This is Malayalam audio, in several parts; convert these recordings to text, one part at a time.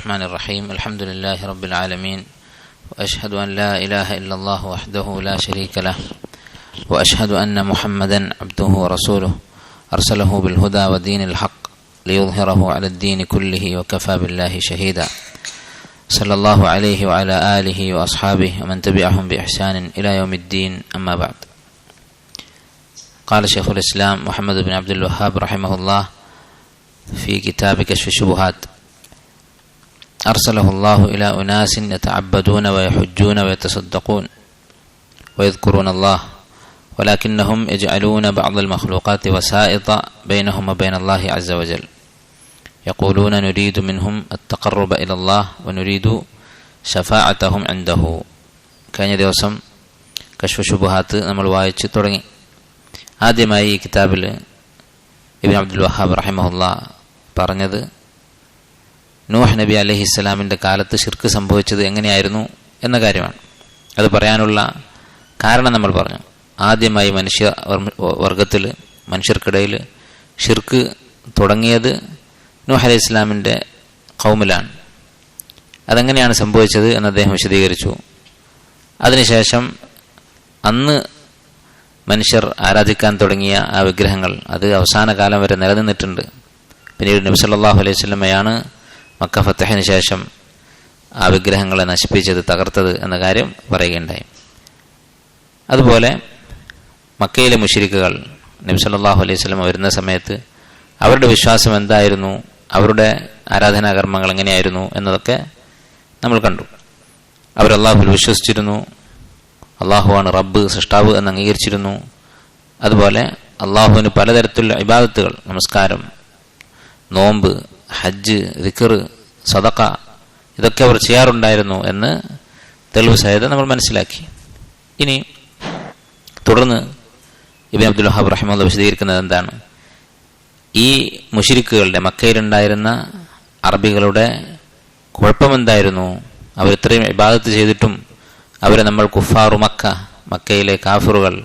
الرحمن الرحيم الحمد لله رب العالمين وأشهد أن لا إله إلا الله وحده لا شريك له وأشهد أن محمدا عبده ورسوله أرسله بالهدى ودين الحق ليظهره على الدين كله وكفى بالله شهيدا صلى الله عليه وعلى آله وأصحابه ومن تبعهم بإحسان إلى يوم الدين أما بعد. قال شيخ الإسلام محمد بن عبد الوهاب رحمه الله في كتاب كشف الشبهات: أرسله الله إلى أناس يتعبدون ويحجون ويتصدقون ويذكرون الله ولكنهم يجعلون بعض المخلوقات وسائط بينهم وبين الله عز وجل يقولون نريد منهم التقرب إلى الله ونريد شفاعتهم عنده. കഴിഞ്ഞ ദിവസം കശ്ഫ് ശുബഹാത്ത് നമ്മൾ വായിച്ചു തുടങ്ങി. ആദ്യമായി ഈ കിതാബിൽ ഇബ്നു അബ്ദുൽ വഹാബ് റഹിമഹുല്ലാ പറഞ്ഞത് നൂഹ് നബി അലൈഹിസ്സലാമിൻ്റെ കാലത്ത് ശിർക്ക് സംഭവിച്ചത് എങ്ങനെയായിരുന്നു എന്ന കാര്യമാണ്. അത് പറയാനുള്ള കാരണം നമ്മൾ പറഞ്ഞു. ആദ്യമായി മനുഷ്യ വർഗത്തിൽ മനുഷ്യർക്കിടയിൽ ശിർക്ക് തുടങ്ങിയത് നൂഹ് അലൈഹി ഇസ്ലാമിൻ്റെ ഖൗമിലാണ്. അതെങ്ങനെയാണ് സംഭവിച്ചത് എന്ന് അദ്ദേഹം വിശദീകരിച്ചു. അതിനുശേഷം അന്ന് മനുഷ്യർ ആരാധിക്കാൻ തുടങ്ങിയ ആ വിഗ്രഹങ്ങൾ അത് അവസാന കാലം വരെ നിലനിന്നിട്ടുണ്ട്. പിന്നീട് നബി സല്ലല്ലാഹു അലൈഹി വസല്ലമയാണ് മക്ക ഫതഹിന് ശേഷം ആ വിഗ്രഹങ്ങളെ നശിപ്പിച്ചത്, തകർത്തത് എന്ന കാര്യം പറയുകയുണ്ടായി. അതുപോലെ മക്കയിലെ മുശ്രിക്കുകൾ നബി സല്ലല്ലാഹു അലൈഹി വസല്ലം വരുന്ന സമയത്ത് അവരുടെ വിശ്വാസം എന്തായിരുന്നു, അവരുടെ ആരാധനാകർമ്മങ്ങൾ എങ്ങനെയായിരുന്നു എന്നതൊക്കെ നമ്മൾ കണ്ടു. അവർ അള്ളാഹുവിൽ വിശ്വസിച്ചിരുന്നു, അള്ളാഹുവാണ് റബ്ബ്, സൃഷ്ടാവ് എന്ന് അംഗീകരിച്ചിരുന്നു. അതുപോലെ അള്ളാഹുവിന് പലതരത്തിലുള്ള ഇബാദത്തുകൾ, നമസ്കാരം, നോമ്പ്, ഹജ്ജ്, ദിക്ർ, സദഖ, ഇതൊക്കെ അവർ ചെയ്യാറുണ്ടായിരുന്നു എന്ന് തെളിവ് സഹിതം നമ്മൾ മനസ്സിലാക്കി. ഇനി തുടർന്ന് ഇബ്നു അബ്ദുൽ വഹാബ് റഹിമഹുല്ലാഹ് വിശദീകരിക്കുന്നത് എന്താണ്? ഈ മുശ്രിക്കുകളുടെ, മക്കയിലുണ്ടായിരുന്ന അറബികളുടെ കുഴപ്പമെന്തായിരുന്നു? അവർ ഇത്രയും ഇബാദത്ത് ചെയ്തിട്ടും അവരെ നമ്മൾ കുഫാറു മക്ക, മക്കയിലെ കാഫിറുകൾ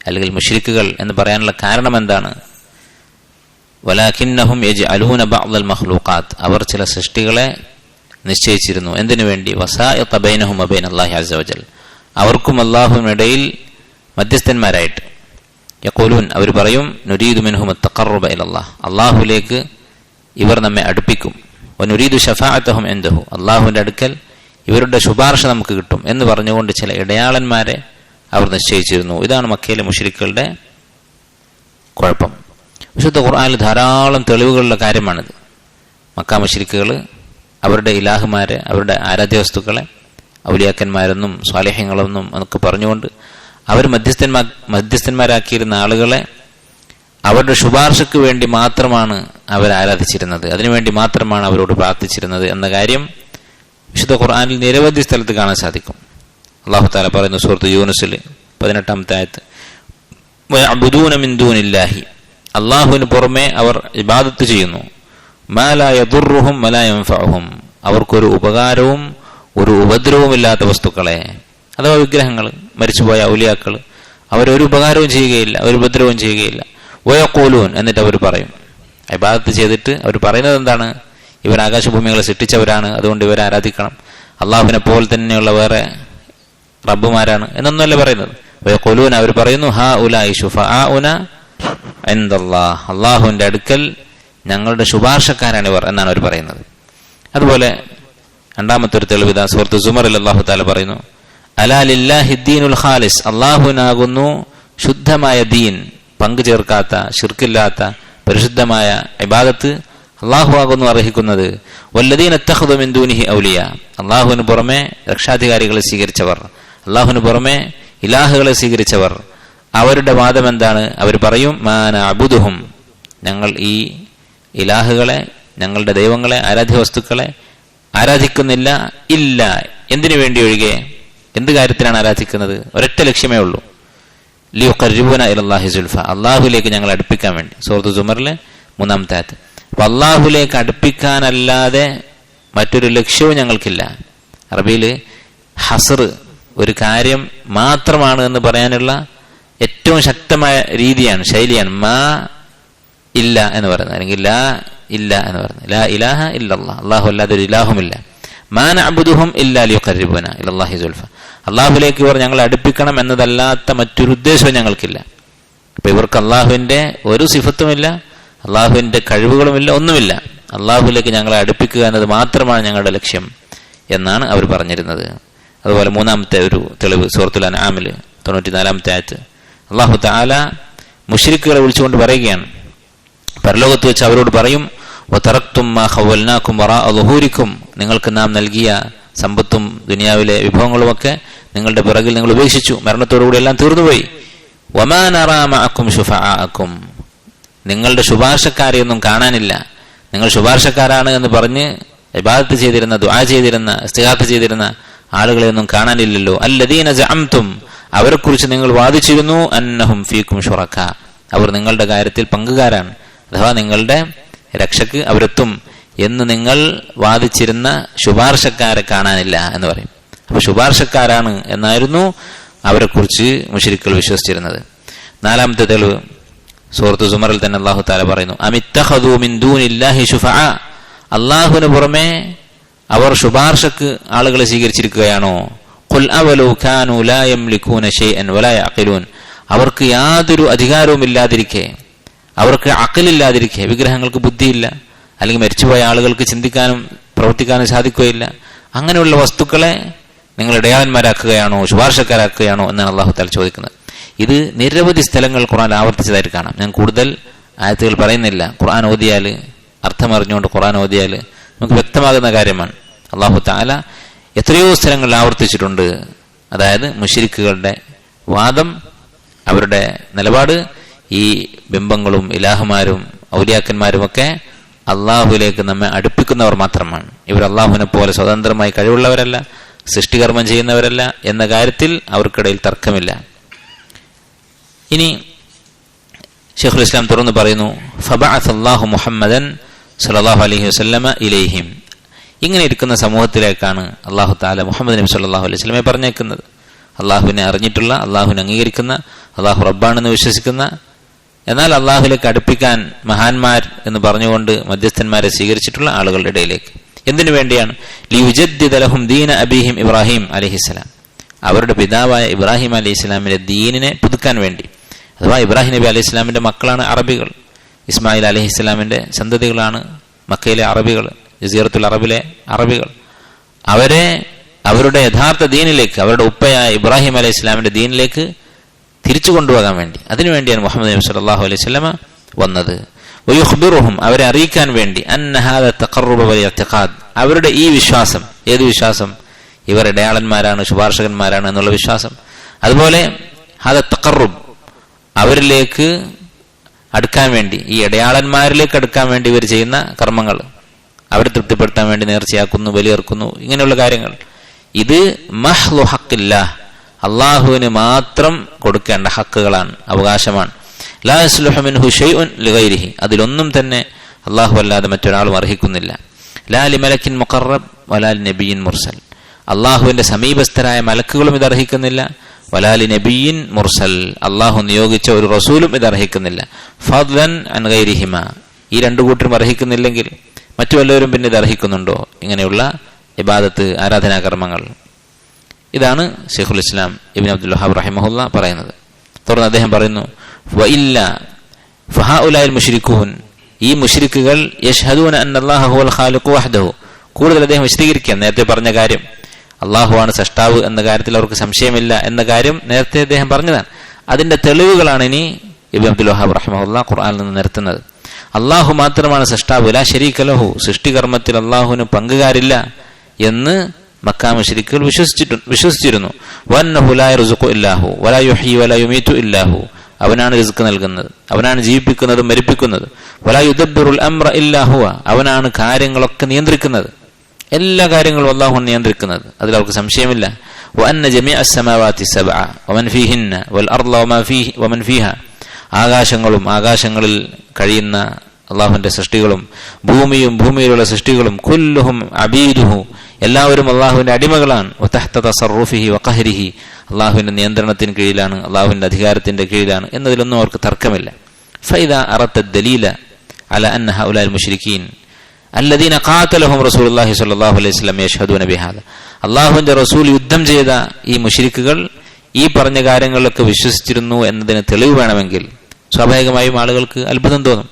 അല്ലെങ്കിൽ മുശ്രിക്കുകൾ എന്ന് പറയാനുള്ള കാരണം എന്താണ്? വലാകിന്നഹും യജ്അലൂന ബഅ്ദൽ മഖ്ലൂഖാത്ത്, അവർ ചില സൃഷ്ടികളെ നിശ്ചയിച്ചിരുന്നു. എന്തിനു വേണ്ടി? വസായിഖ ബൈനഹും വബൈന അല്ലാഹി അസ്സ വജൽ, അവർക്കും അല്ലാഹുവിനിടയിൽ മധ്യസ്ഥന്മാരായിട്ട്. യഖൂലൂൻ, അവർ പറയും, നുരീദു മിൻഹും അത്തഖറുബ ഇലല്ലാഹ്, അല്ലാഹുവിലേക്ക് ഇവർ നമ്മെ അടുപ്പിക്കും. വനുരീദു ശഫാഅതഹും ഇൻദഹു, അല്ലാഹുവിന്റെ അടുക്കൽ ഇവരുടെ ശുപാർശ നമുക്ക് കിട്ടും എന്ന് പറഞ്ഞുകൊണ്ട് ചില ഇടയാളന്മാരെ അവർ നിശ്ചയിച്ചിരുന്നു. ഇതാണ് മക്കയിലെ മുശ്രിക്കുകളുടെ കുഴപ്പം. വിശുദ്ധ ഖുർആനിൽ ധാരാളം തെളിവുകളുള്ള കാര്യമാണിത്. മക്ക മുശ്രിക്കുകൾ അവരുടെ ഇലാഹുമാരെ, അവരുടെ വസ്തുക്കളെ ഔലിയാക്കന്മാരെന്നും സ്വാലിഹ്യങ്ങളെന്നും എന്നൊക്കെ പറഞ്ഞുകൊണ്ട് അവർ മധ്യസ്ഥന്മാരാക്കിയിരുന്ന ആളുകളെ അവരുടെ ശുപാർശയ്ക്ക് വേണ്ടി മാത്രമാണ് അവർ ആരാധിച്ചിരുന്നത്, അതിനുവേണ്ടി മാത്രമാണ് അവരോട് പ്രാർത്ഥിച്ചിരുന്നത് എന്ന കാര്യം വിശുദ്ധ ഖുർആനിൽ നിരവധി സ്ഥലത്ത് കാണാൻ സാധിക്കും. അല്ലാഹു തആല പറയുന്നു സൂറത്ത് യൂനുസിൽ 18-ാമത്തെ ആയത്ത്, വയഅ്ബുദൂന മിൻ ദൂനില്ലാഹി, അല്ലാഹുവിന് പുറമെ അവർ ഇബാദത്ത് ചെയ്യുന്നു. മാ ലാ യദുർറുഹും വലാ യൻഫഉഹും, അവർക്കൊരു ഉപകാരവും ഒരു ഉപദ്രവവും ഇല്ലാത്ത വസ്തുക്കളെ, അഥവാ വിഗ്രഹങ്ങൾ, മരിച്ചുപോയ ഔലിയാക്കൾ, അവരൊരു ഉപകാരവും ചെയ്യുകയില്ല, ഒരു ഉപദ്രവവും ചെയ്യുകയില്ല. വയഖൂലൂൻ, എന്നിട്ട് അവർ പറയും, ഇബാദത്ത് ചെയ്തിട്ട് അവർ പറയുന്നത് എന്താണ്? ഇവർ ആകാശഭൂമികളെ സൃഷ്ടിച്ചവരാണ്, അതുകൊണ്ട് ഇവരെ ആരാധിക്കണം, അള്ളാഹുവിനെ പോലെ തന്നെയുള്ള വേറെ റബ്ബുമാരാണ് എന്നൊന്നുമല്ല പറയുന്നത്. വയഖൂലൂൻ, അവർ പറയുന്നു, ഹാ ഉലാഇ ശുഫആഉന ഇൻദല്ലാഹ്, അള്ളാഹുവിന്റെ അടുക്കൽ ഞങ്ങളുടെ ശുപാർശക്കാരാണ് ഇവർ എന്നാണ് അവർ പറയുന്നത്. അതുപോലെ രണ്ടാമത്തെ ഒരു തെളിവ് ഇതാ സൂറത്ത് സുമറിൽ അല്ലാഹു തആല പറയുന്നു, അലാ ലില്ലാഹി ദീനുൽ ഖാലിസ്, അള്ളാഹുവിനാകുന്നു ശുദ്ധമായ ദീൻ, പങ്കു ചേർക്കാത്ത, ശിർക്കില്ലാത്ത പരിശുദ്ധമായ ഇബാദത്ത് അള്ളാഹു ആകുന്നു അർഹിക്കുന്നത്. വല്ലദീന ഇത്തഖദു മിൻ ദൂനിഹി ഔലിയ, അള്ളാഹുവിന് പുറമെ രക്ഷാധികാരികളെ സ്വീകരിച്ചവർ, അള്ളാഹുവിന് പുറമെ ഇലാഹുകളെ സ്വീകരിച്ചവർ, അവരുടെ വാദം എന്താണ്? അവർ പറയും, മാ നഅ്ബുദുഹും, ഞങ്ങൾ ഈ ഇലാഹുകളെ, ഞങ്ങളുടെ ദൈവങ്ങളെ, ആരാധ്യ വസ്തുക്കളെ ആരാധിക്കുന്നില്ല, ഇല്ല, എന്തിനു വേണ്ടി ഒഴികെ, എന്ത് കാര്യത്തിനാണ് ആരാധിക്കുന്നത്? ഒരൊറ്റ ലക്ഷ്യമേ ഉള്ളൂ, ലിയുഖർരിബൂന ഇലല്ലാഹി സുൽഫ, അള്ളാഹുലേക്ക് ഞങ്ങൾ അടുപ്പിക്കാൻ വേണ്ടി. സൂറത്ത് സുമറിലെ 3-ാമത്തെ ആയത്ത്. അപ്പൊ അള്ളാഹുലേക്ക് അടുപ്പിക്കാനല്ലാതെ മറ്റൊരു ലക്ഷ്യവും ഞങ്ങൾക്കില്ല. അറബിയിൽ ഹസർ, ഒരു കാര്യം മാത്രമാണ് എന്ന് പറയാനുള്ള ഏറ്റവും ശക്തമായ രീതിയാണ്, ശൈലിയാണ് മാ ഇല്ല എന്ന് പറയുന്നത്, അല്ലെങ്കിൽ ലാ ഇല്ല എന്ന് പറഞ്ഞു. ലാ ഇലാഹ ഇല്ലല്ലാഹ്, അല്ലാഹു അല്ലാതെ ഒരു ഇലാഹുമില്ല. മാ നഅ്ബുദുഹും ഇല്ലാ ലിയുഖർരിബുനാ ഇലല്ലാഹി സുൽഫ, അല്ലാഹുവിലേക്ക് ഇവർ ഞങ്ങളെ അടുപ്പിക്കണം എന്നതല്ലാത്ത മറ്റൊരു ഉദ്ദേശവും ഞങ്ങൾക്കില്ല. അപ്പൊ ഇവർക്ക് അള്ളാഹുവിന്റെ ഒരു സിഫത്തുമില്ല, അള്ളാഹുവിന്റെ കഴിവുകളുമില്ല, ഒന്നുമില്ല. അള്ളാഹുവിലേക്ക് ഞങ്ങളെ അടുപ്പിക്കുക എന്നത് മാത്രമാണ് ഞങ്ങളുടെ ലക്ഷ്യം എന്നാണ് അവർ പറഞ്ഞിരുന്നത്. അതുപോലെ മൂന്നാമത്തെ ഒരു തെളിവ് സൂറത്തുൽ അൻആമിൽ 94-ാമത്തെ ആയത്ത് അല്ലാഹു തആല മുശ്രിക്കുകളെ വിളിച്ചുകൊണ്ട് പറയുകയാണ്, പരലോകത്ത് വെച്ച് അവരോട് പറയും, വതറക്തും മാ ഖവൽനാകും വറാഅ ളുഹൂരിക്കും, നിങ്ങൾക്ക് നാം നൽകിയ സമ്പത്തും ദുനിയാവിലെ വിഭവങ്ങളുമൊക്കെ നിങ്ങളുടെ പിറകിൽ നിങ്ങൾ ഉപേക്ഷിച്ചു, മരണത്തോടുകൂടി എല്ലാം തീർന്നുപോയി. വമാ നറാ മഅക്കും ശുഫആഅക്കും, നിങ്ങളുടെ ശുപാർശക്കാരെയൊന്നും കാണാനില്ല. നിങ്ങൾ ശുപാർശക്കാരാണ് എന്ന് പറഞ്ഞ് ഇബാദത്ത് ചെയ്തിരുന്ന, ദുആ ചെയ്തിരുന്ന, ഇസ്തിഗാസ ചെയ്തിരുന്ന ആളുകളെയൊന്നും കാണാനില്ലല്ലോ. അല്ലദീന സഅംതും, അവരെക്കുറിച്ച് നിങ്ങൾ വാദിച്ചിരുന്നു, അന്നഹും ഫീക്കും ശുറക്കാ, അവർ നിങ്ങളുടെ കാര്യത്തിൽ പങ്കുകാരാണ്, അഥവാ നിങ്ങളുടെ രക്ഷക്ക് അവരെത്തും എന്ന് നിങ്ങൾ വാദിച്ചിരുന്ന ശുപാർശക്കാരെ കാണാനില്ല എന്ന് പറയും. അപ്പൊ ശുപാർശക്കാരാണ് എന്നായിരുന്നു അവരെക്കുറിച്ച് മുശ്രിക്കുകൾ വിശ്വസിച്ചിരുന്നത്. നാലാമത്തെ തെളിവ് സൂറത്ത് സുമറിൽ തന്നെ അല്ലാഹു തആല പറയുന്നു, അമിത്തഖദൂ മിൻ ദൂനില്ലാഹി ശുഫആ, അല്ലാഹുവിന് പുറമെ അവർ ശുപാർശക്ക് ആളുകളെ സ്വീകരിച്ചിരിക്കുകയാണോ? ഖുൽ അവലൗ കാനൂ ലാ യംലികൂന ശൈഅൻ വലാ യഅഖിലൂൻ, അവർക്ക് യാതൊരു അധികാരവും ഇല്ലാതിരിക്കെ, അവർക്ക് അഖലില്ലാതിരിക്കെ, വിഗ്രഹങ്ങൾക്ക് ബുദ്ധിയില്ല, അല്ലെങ്കിൽ മരിച്ചുപോയ ആളുകൾക്ക് ചിന്തിക്കാനും പ്രവർത്തിക്കാനും സാധിക്കുകയില്ല, അങ്ങനെയുള്ള വസ്തുക്കളെ നിങ്ങൾ ഇടയാളന്മാരാക്കുകയാണോ, ശുപാർശക്കാരാക്കുകയാണോ എന്നാണ് അല്ലാഹു തആല ചോദിക്കുന്നത്. ഇത് നിരവധി സ്ഥലങ്ങൾ ഖുർആൻ ആവർത്തിച്ചതായിട്ട് കാണാം. ഞാൻ കൂടുതൽ ആയത്തുകൾ പറയുന്നില്ല. ഖുർആൻ ഓതിയാൽ, അർത്ഥമറിഞ്ഞുകൊണ്ട് ഖുർആൻ ഓതിയാൽ നമുക്ക് വ്യക്തമാകുന്ന കാര്യമാണ്. അല്ലാഹു തആല എത്രയോ സ്ഥലങ്ങളിൽ ആവർത്തിച്ചിട്ടുണ്ട്. അതായത് മുശ്രിക്കുകളുടെ വാദം, അവരുടെ നിലപാട്, ഈ ബിംബങ്ങളും ഇലാഹുമാരും ഔലിയാക്കന്മാരുമൊക്കെ അള്ളാഹുവിലേക്ക് നമ്മെ അടുപ്പിക്കുന്നവർ മാത്രമാണ്. ഇവർ അള്ളാഹുവിനെ പോലെ സ്വതന്ത്രമായി കഴിവുള്ളവരല്ല, സൃഷ്ടികർമ്മം ചെയ്യുന്നവരല്ല എന്ന കാര്യത്തിൽ അവർക്കിടയിൽ തർക്കമില്ല. ഇനി ശൈഖുൽ ഇസ്ലാം തുറന്നു പറയുന്നു, ഫബഅസ അല്ലാഹു മുഹമ്മദൻ സല്ലല്ലാഹു അലൈഹി വസല്ലമ ഇലൈഹിം, ഇങ്ങനെ ഇരിക്കുന്ന സമൂഹത്തിലേക്കാണ് അല്ലാഹു തആല മുഹമ്മദ് നബി സല്ലല്ലാഹു അലൈഹി വസല്ലമയെ പറഞ്ഞേക്കുന്നത്. അള്ളാഹുവിനെ അറിഞ്ഞിട്ടുള്ള, അള്ളാഹുവിനെ അംഗീകരിക്കുന്ന, അള്ളാഹു റബ്ബാണെന്ന് വിശ്വസിക്കുന്ന, എന്നാൽ അള്ളാഹുലേക്ക് അടുപ്പിക്കാൻ മഹാന്മാർ എന്ന് പറഞ്ഞുകൊണ്ട് മധ്യസ്ഥന്മാരെ സ്വീകരിച്ചിട്ടുള്ള ആളുകളുടെ ഇടയിലേക്ക്. എന്തിനു വേണ്ടിയാണ്? ലിയുജദ്ദിദ ലഹും ദീന അബീഹിം ഇബ്രാഹിം അലൈഹിസ്സലാം, അവരുടെ പിതാവായ ഇബ്രാഹിം അലൈഹിസ്സലാമിന്റെ ദീനിനെ പുതുക്കാൻ വേണ്ടി. അഥവാ ഇബ്രാഹിം നബി അലൈഹി സ്വലാമിന്റെ മക്കളാണ് അറബികൾ, ഇസ്മായിൽ അലൈഹിസ്സലാമിന്റെ സന്തതികളാണ് മക്കയിലെ അറബികൾ, ജസീറത്തുൽ അറബിലെ അറബികൾ. അവരെ അവരുടെ യഥാർത്ഥ ദീനിലേക്ക്, അവരുടെ ഉപ്പയായ ഇബ്രാഹിം അലൈഹി സ്വലാമിന്റെ ദീനിലേക്ക് തിരിച്ചു കൊണ്ടുപോകാൻ വേണ്ടി, അതിനുവേണ്ടിയാണ് മുഹമ്മദ് നബി സല്ലല്ലാഹു അലൈഹി വസല്ലമ വന്നത്. വയുഖ്ബിറുഹും, അവരെ അറിയിക്കാൻ വേണ്ടി, അന്ന ഹാദ തഖർറുബ വൽ ഇഅ്തിഖാദ്, അവരുടെ ഈ വിശ്വാസം, ഏത് വിശ്വാസം? ഇവർ ഇടയാളന്മാരാണ്, ശുപാർശകന്മാരാണ് എന്നുള്ള വിശ്വാസം. അതുപോലെ ഹാദ തഖർറുബ്, അവരിലേക്ക് അടുക്കാൻ വേണ്ടി, ഈ ഇടയാളന്മാരിലേക്ക് അടുക്കാൻ വേണ്ടി ഇവർ ചെയ്യുന്ന കർമ്മങ്ങൾ, അവരെ തൃപ്തിപ്പെടുത്താൻ വേണ്ടി നേർച്ചയാക്കുന്നു, ബലിയർക്കുന്നു, ഇങ്ങനെയുള്ള കാര്യങ്ങൾ, ഇത് മഹ്ലു ഹഖില്ലാഹ്, അള്ളാഹുവിന് മാത്രം കൊടുക്കേണ്ട ഹക്കുകളാണ്, അവകാശമാണ്. ലാ യസ്ലുഹു മിൻഹു ശൈഉൻ ലിഗൈരിഹി, അതിലൊന്നും തന്നെ അള്ളാഹു അല്ലാതെ മറ്റൊരാളും അർഹിക്കുന്നില്ല. ലാ ലിമലക്കിൻ മുഖറബ് വലാ ലിനബിയ്യിൻ മുർസൽ, അള്ളാഹുവിന്റെ സമീപസ്ഥരായ മലക്കുകളും ഇത് അർഹിക്കുന്നില്ല. വലാ ലിനബിയ്യിൻ മുർസൽ, അള്ളാഹു നിയോഗിച്ച ഒരു റസൂലും ഇത് അർഹിക്കുന്നില്ല. ഫദ്ലൻ അൻ ഗൈരിഹിമ, ഈ രണ്ടു കൂട്ടരും അർഹിക്കുന്നില്ലെങ്കിൽ മറ്റു വല്ലവരും പിന്നെ ഇത് അർഹിക്കുന്നുണ്ടോ? ഇങ്ങനെയുള്ള ഇബാദത്ത്, ആരാധനാകർമ്മങ്ങൾ. ഇതാണ് ശൈഖുൽ ഇസ്ലാം ഇബ്നു അബ്ദുൽ വഹാബ് റഹിമഹുല്ല പറയുന്നത്. തുടർന്ന് അദ്ദേഹം പറയുന്നു, വഇല്ല ഫഹഉലാൽ മുശ്രികൂൻ, ഈ മുശ്രിക്കുകൾ യശ്ഹദൂന അന്നല്ലാഹ ഹുവൽ ഖാലിഖു വഹ്ദഹു, കൂടുതൽ അദ്ദേഹം വിശദീകരിക്കാം. നേരത്തെ പറഞ്ഞ കാര്യം, അള്ളാഹുവാണ് സൃഷ്ടാവ് എന്ന കാര്യത്തിൽ അവർക്ക് സംശയമില്ല എന്ന കാര്യം നേരത്തെ അദ്ദേഹം പറഞ്ഞതാണ്. അതിന്റെ തെളിവുകളാണ് ഇനി ഇബ്നു അബ്ദുൽ വഹാബ് റഹിമഹുല്ല ഖുർആനിൽ നിന്ന് നിരത്തുന്നത്. അള്ളാഹു മാത്രമാണ് സൃഷ്ടാവ്, ലാ ശരീക ലഹു, സൃഷ്ടികർമ്മത്തിൽ അള്ളാഹുവിന് പങ്കുകാരില്ല എന്ന് മക്കാ മുശ്രിക്കുകൾ വിശ്വസിച്ചിരുന്നു. വന്നഹു ലാ യർസുഖു ഇല്ലാഹു വലാ യുഹ്യി വലാ യുമീതു ഇല്ലാഹു, അവനാണ് റിസ്ക് നൽകുന്നത്, അവനാണ് ജീവിപ്പിക്കുന്നതും മരിപ്പിക്കുന്നത്. വലാ യുദബ്ബിറുൽ അംറ ഇല്ലാ ഹുവ, അവനാണ് കാര്യങ്ങളൊക്കെ നിയന്ത്രിക്കുന്നത്, എല്ലാ കാര്യങ്ങളും അല്ലാഹുവാണ് നിയന്ത്രിക്കുന്നത്, അതിൽ അവർക്ക് സംശയമില്ല. വഅന്ന ജമീഅസ് സമാവാതി സബ്അ വമൻ ഫീഹിന്ന വൽ അർള വമൻ ഫീഹ, ആകാശങ്ങളും ആകാശങ്ങളിൽ കഴിയുന്ന അള്ളാഹുവിന്റെ സൃഷ്ടികളും ഭൂമിയും ഭൂമിയിലുള്ള സൃഷ്ടികളും കുല്ലുഹും അബീദുഹു, എല്ലാവരും അള്ളാഹുവിന്റെ അടിമകളാണ്. വതഹ്ത തസറുഫിഹി വഖഹ്രിഹി, അള്ളാഹുവിന്റെ നിയന്ത്രണത്തിന് കീഴിലാണ്, അള്ളാഹുവിന്റെ അധികാരത്തിന്റെ കീഴിലാണ് എന്നതിലൊന്നും അവർക്ക് തർക്കമില്ല. ഫൈദാ അറത്ത ദലീല അല അന്ന ഹഉലാൽ മുശ്രിക്കീൻ അല്ലദീന ഖാതലഹും റസൂലുള്ളാഹി സ്വല്ലല്ലാഹു അലൈഹി വസല്ലം യഷ്ഹദൂന ബിഹാദ. അല്ലാഹുവിന്റെ റസൂൽ യുദ്ധം ചെയ്ത ഈ മുശ്രിക്കുകൾ ഈ പറഞ്ഞ കാര്യങ്ങളിലൊക്കെ വിശ്വസിച്ചിരുന്നു എന്നതിന് തെളിവ് വേണമെങ്കിൽ സ്വാഭാവികമായും ആളുകൾക്ക് അത്ഭുതം തോന്നും.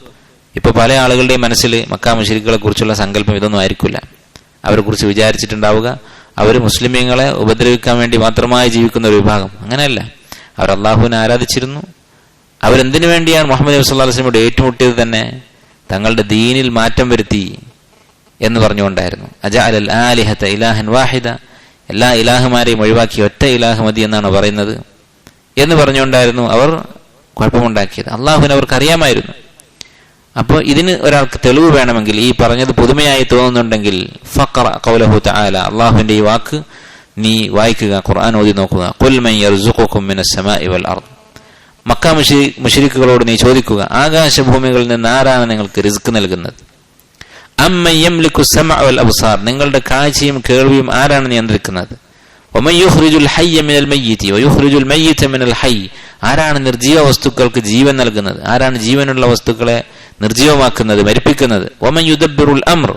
ഇപ്പോൾ പല ആളുകളുടെയും മനസ്സിൽ മക്ക മുശ്രിക്കുകളെ കുറിച്ചുള്ള സങ്കല്പം ഇതൊന്നും ആയിരിക്കില്ല. അവരെ കുറിച്ച് വിചാരിച്ചിട്ടുണ്ടാവുക അവർ മുസ്ലിമീങ്ങളെ ഉപദ്രവിക്കാൻ വേണ്ടി മാത്രമായി ജീവിക്കുന്ന ഒരു വിഭാഗം. അങ്ങനെയല്ല, അവർ അള്ളാഹുവിനെ ആരാധിച്ചിരുന്നു. അവരെന്തിനു വേണ്ടിയാണ് മുഹമ്മദ് നബി സല്ലല്ലാഹു അലൈഹി വസല്ലമയോട് ഏറ്റുമുട്ടിയത് തന്നെ തങ്ങളുടെ ദീനിൽ മാറ്റം വരുത്തി എന്ന് പറഞ്ഞുകൊണ്ടായിരുന്നു. അജഅലൽ ആലിഹത ഇലാഹൻ വാഹിദ, എല്ലാ ഇലാഹുമാരെയും ഒഴിവാക്കി ഒറ്റ ഇലാഹ് മതി എന്നാണ് പറയുന്നത് എന്ന് പറഞ്ഞുകൊണ്ടായിരുന്നു അവർ കുഴപ്പമുണ്ടാക്കിയത്. അള്ളാഹുവിനെ അവർക്ക് അറിയാമായിരുന്നു. അപ്പോൾ ഇതിന് ഒരാൾക്ക് തെളിവ് വേണമെങ്കിൽ, ഈ പറഞ്ഞത് പുതുമയായി തോന്നുന്നുണ്ടെങ്കിൽ ഫഖറ ഖൗലഹു തആല, അള്ളാഹുവിന്റെ ഈ വാക്ക് നീ വായിക്കുക, ഖുർആൻ ഓതി നോക്കുക. ഖുൽ മൻ യർസുഖുകും മിനസ് സമാഇ വൽ അർദ്, മക്ക മുശ്രിക്കുകളോട് നീ ചോദിക്കുക, ആകാശഭൂമികളിൽ നിന്ന് ആരാണ് നിങ്ങൾക്ക് റിസ്ക് നൽകുന്നത്? അമ്മൻ യംലികു സമഅ വൽ അബ്സാർ, നിങ്ങളുടെ കാഴ്ചയും കേൾവിയും ആരാണ് നിയന്ത്രിക്കുന്നത്? വമൻ യുഖ്രിജുൽ ഹയ്യ മിനൽ മയ്യിതി വയുഖ്രിജുൽ മയ്യിത മിനൽ ഹയ്യ്, ആരാണ് നിർജീവ വസ്തുക്കൾക്ക് ജീവൻ നൽകുന്നത്? ആരാണ് ജീവനുള്ള വസ്തുക്കളെ നിർജീവമാക്കുന്നത്, മരിപ്പിക്കുന്നത്? വമൻ യുദബ്ബിറുൽ അംർ,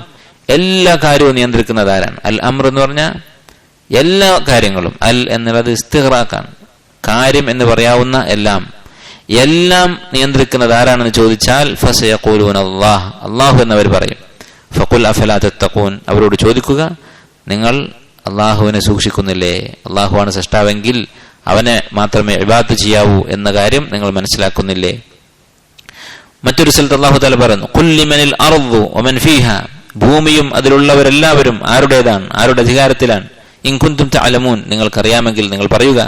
എല്ലാ കാര്യവും നിയന്ത്രിക്കുന്നത് ആരാണ്? അൽ അംർ എന്ന് പറഞ്ഞാൽ എല്ലാ കാര്യങ്ങളും. അൽ എന്നുള്ളത് ഇസ്തിഗ്റാഖാണ്, കാര്യം എന്ന് പറയാവുന്ന എല്ലാം. എല്ലാം നിയന്ത്രിക്കുന്നത് ആരാണെന്ന് ചോദിച്ചാൽ ഫസയഖൂലൂന അല്ലാഹ്, അല്ലാഹു എന്നവർ പറയും. ഫഖുൽ അഫലാ തത്തഖൂൻ, അവരോട് ചോദിക്കുക, നിങ്ങൾ അള്ളാഹുവിനെ സൂക്ഷിക്കുന്നില്ലേ? അള്ളാഹുവാണ് സൃഷ്ടാവെങ്കിൽ അവനെ മാത്രമേ ഇബാദത്ത് ചെയ്യാവൂ എന്ന കാര്യം നിങ്ങൾ മനസ്സിലാക്കുന്നില്ലേ? മറ്റൊരു സ്ഥലത്ത് അല്ലാഹു തആല പറയുന്നു, ഖുൽ ലിമനിൽ അർദു വമൻ ഫീഹാ, ഭൂമിയും അതിലുള്ളവരെല്ലാവരും ആരുടേതാണ്, ആരുടെ അധികാരത്തിലാണ്? ഇൻ കുൻതും തഅലമൂൻ, നിങ്ങൾക്കറിയാമെങ്കിൽ നിങ്ങൾ പറയുക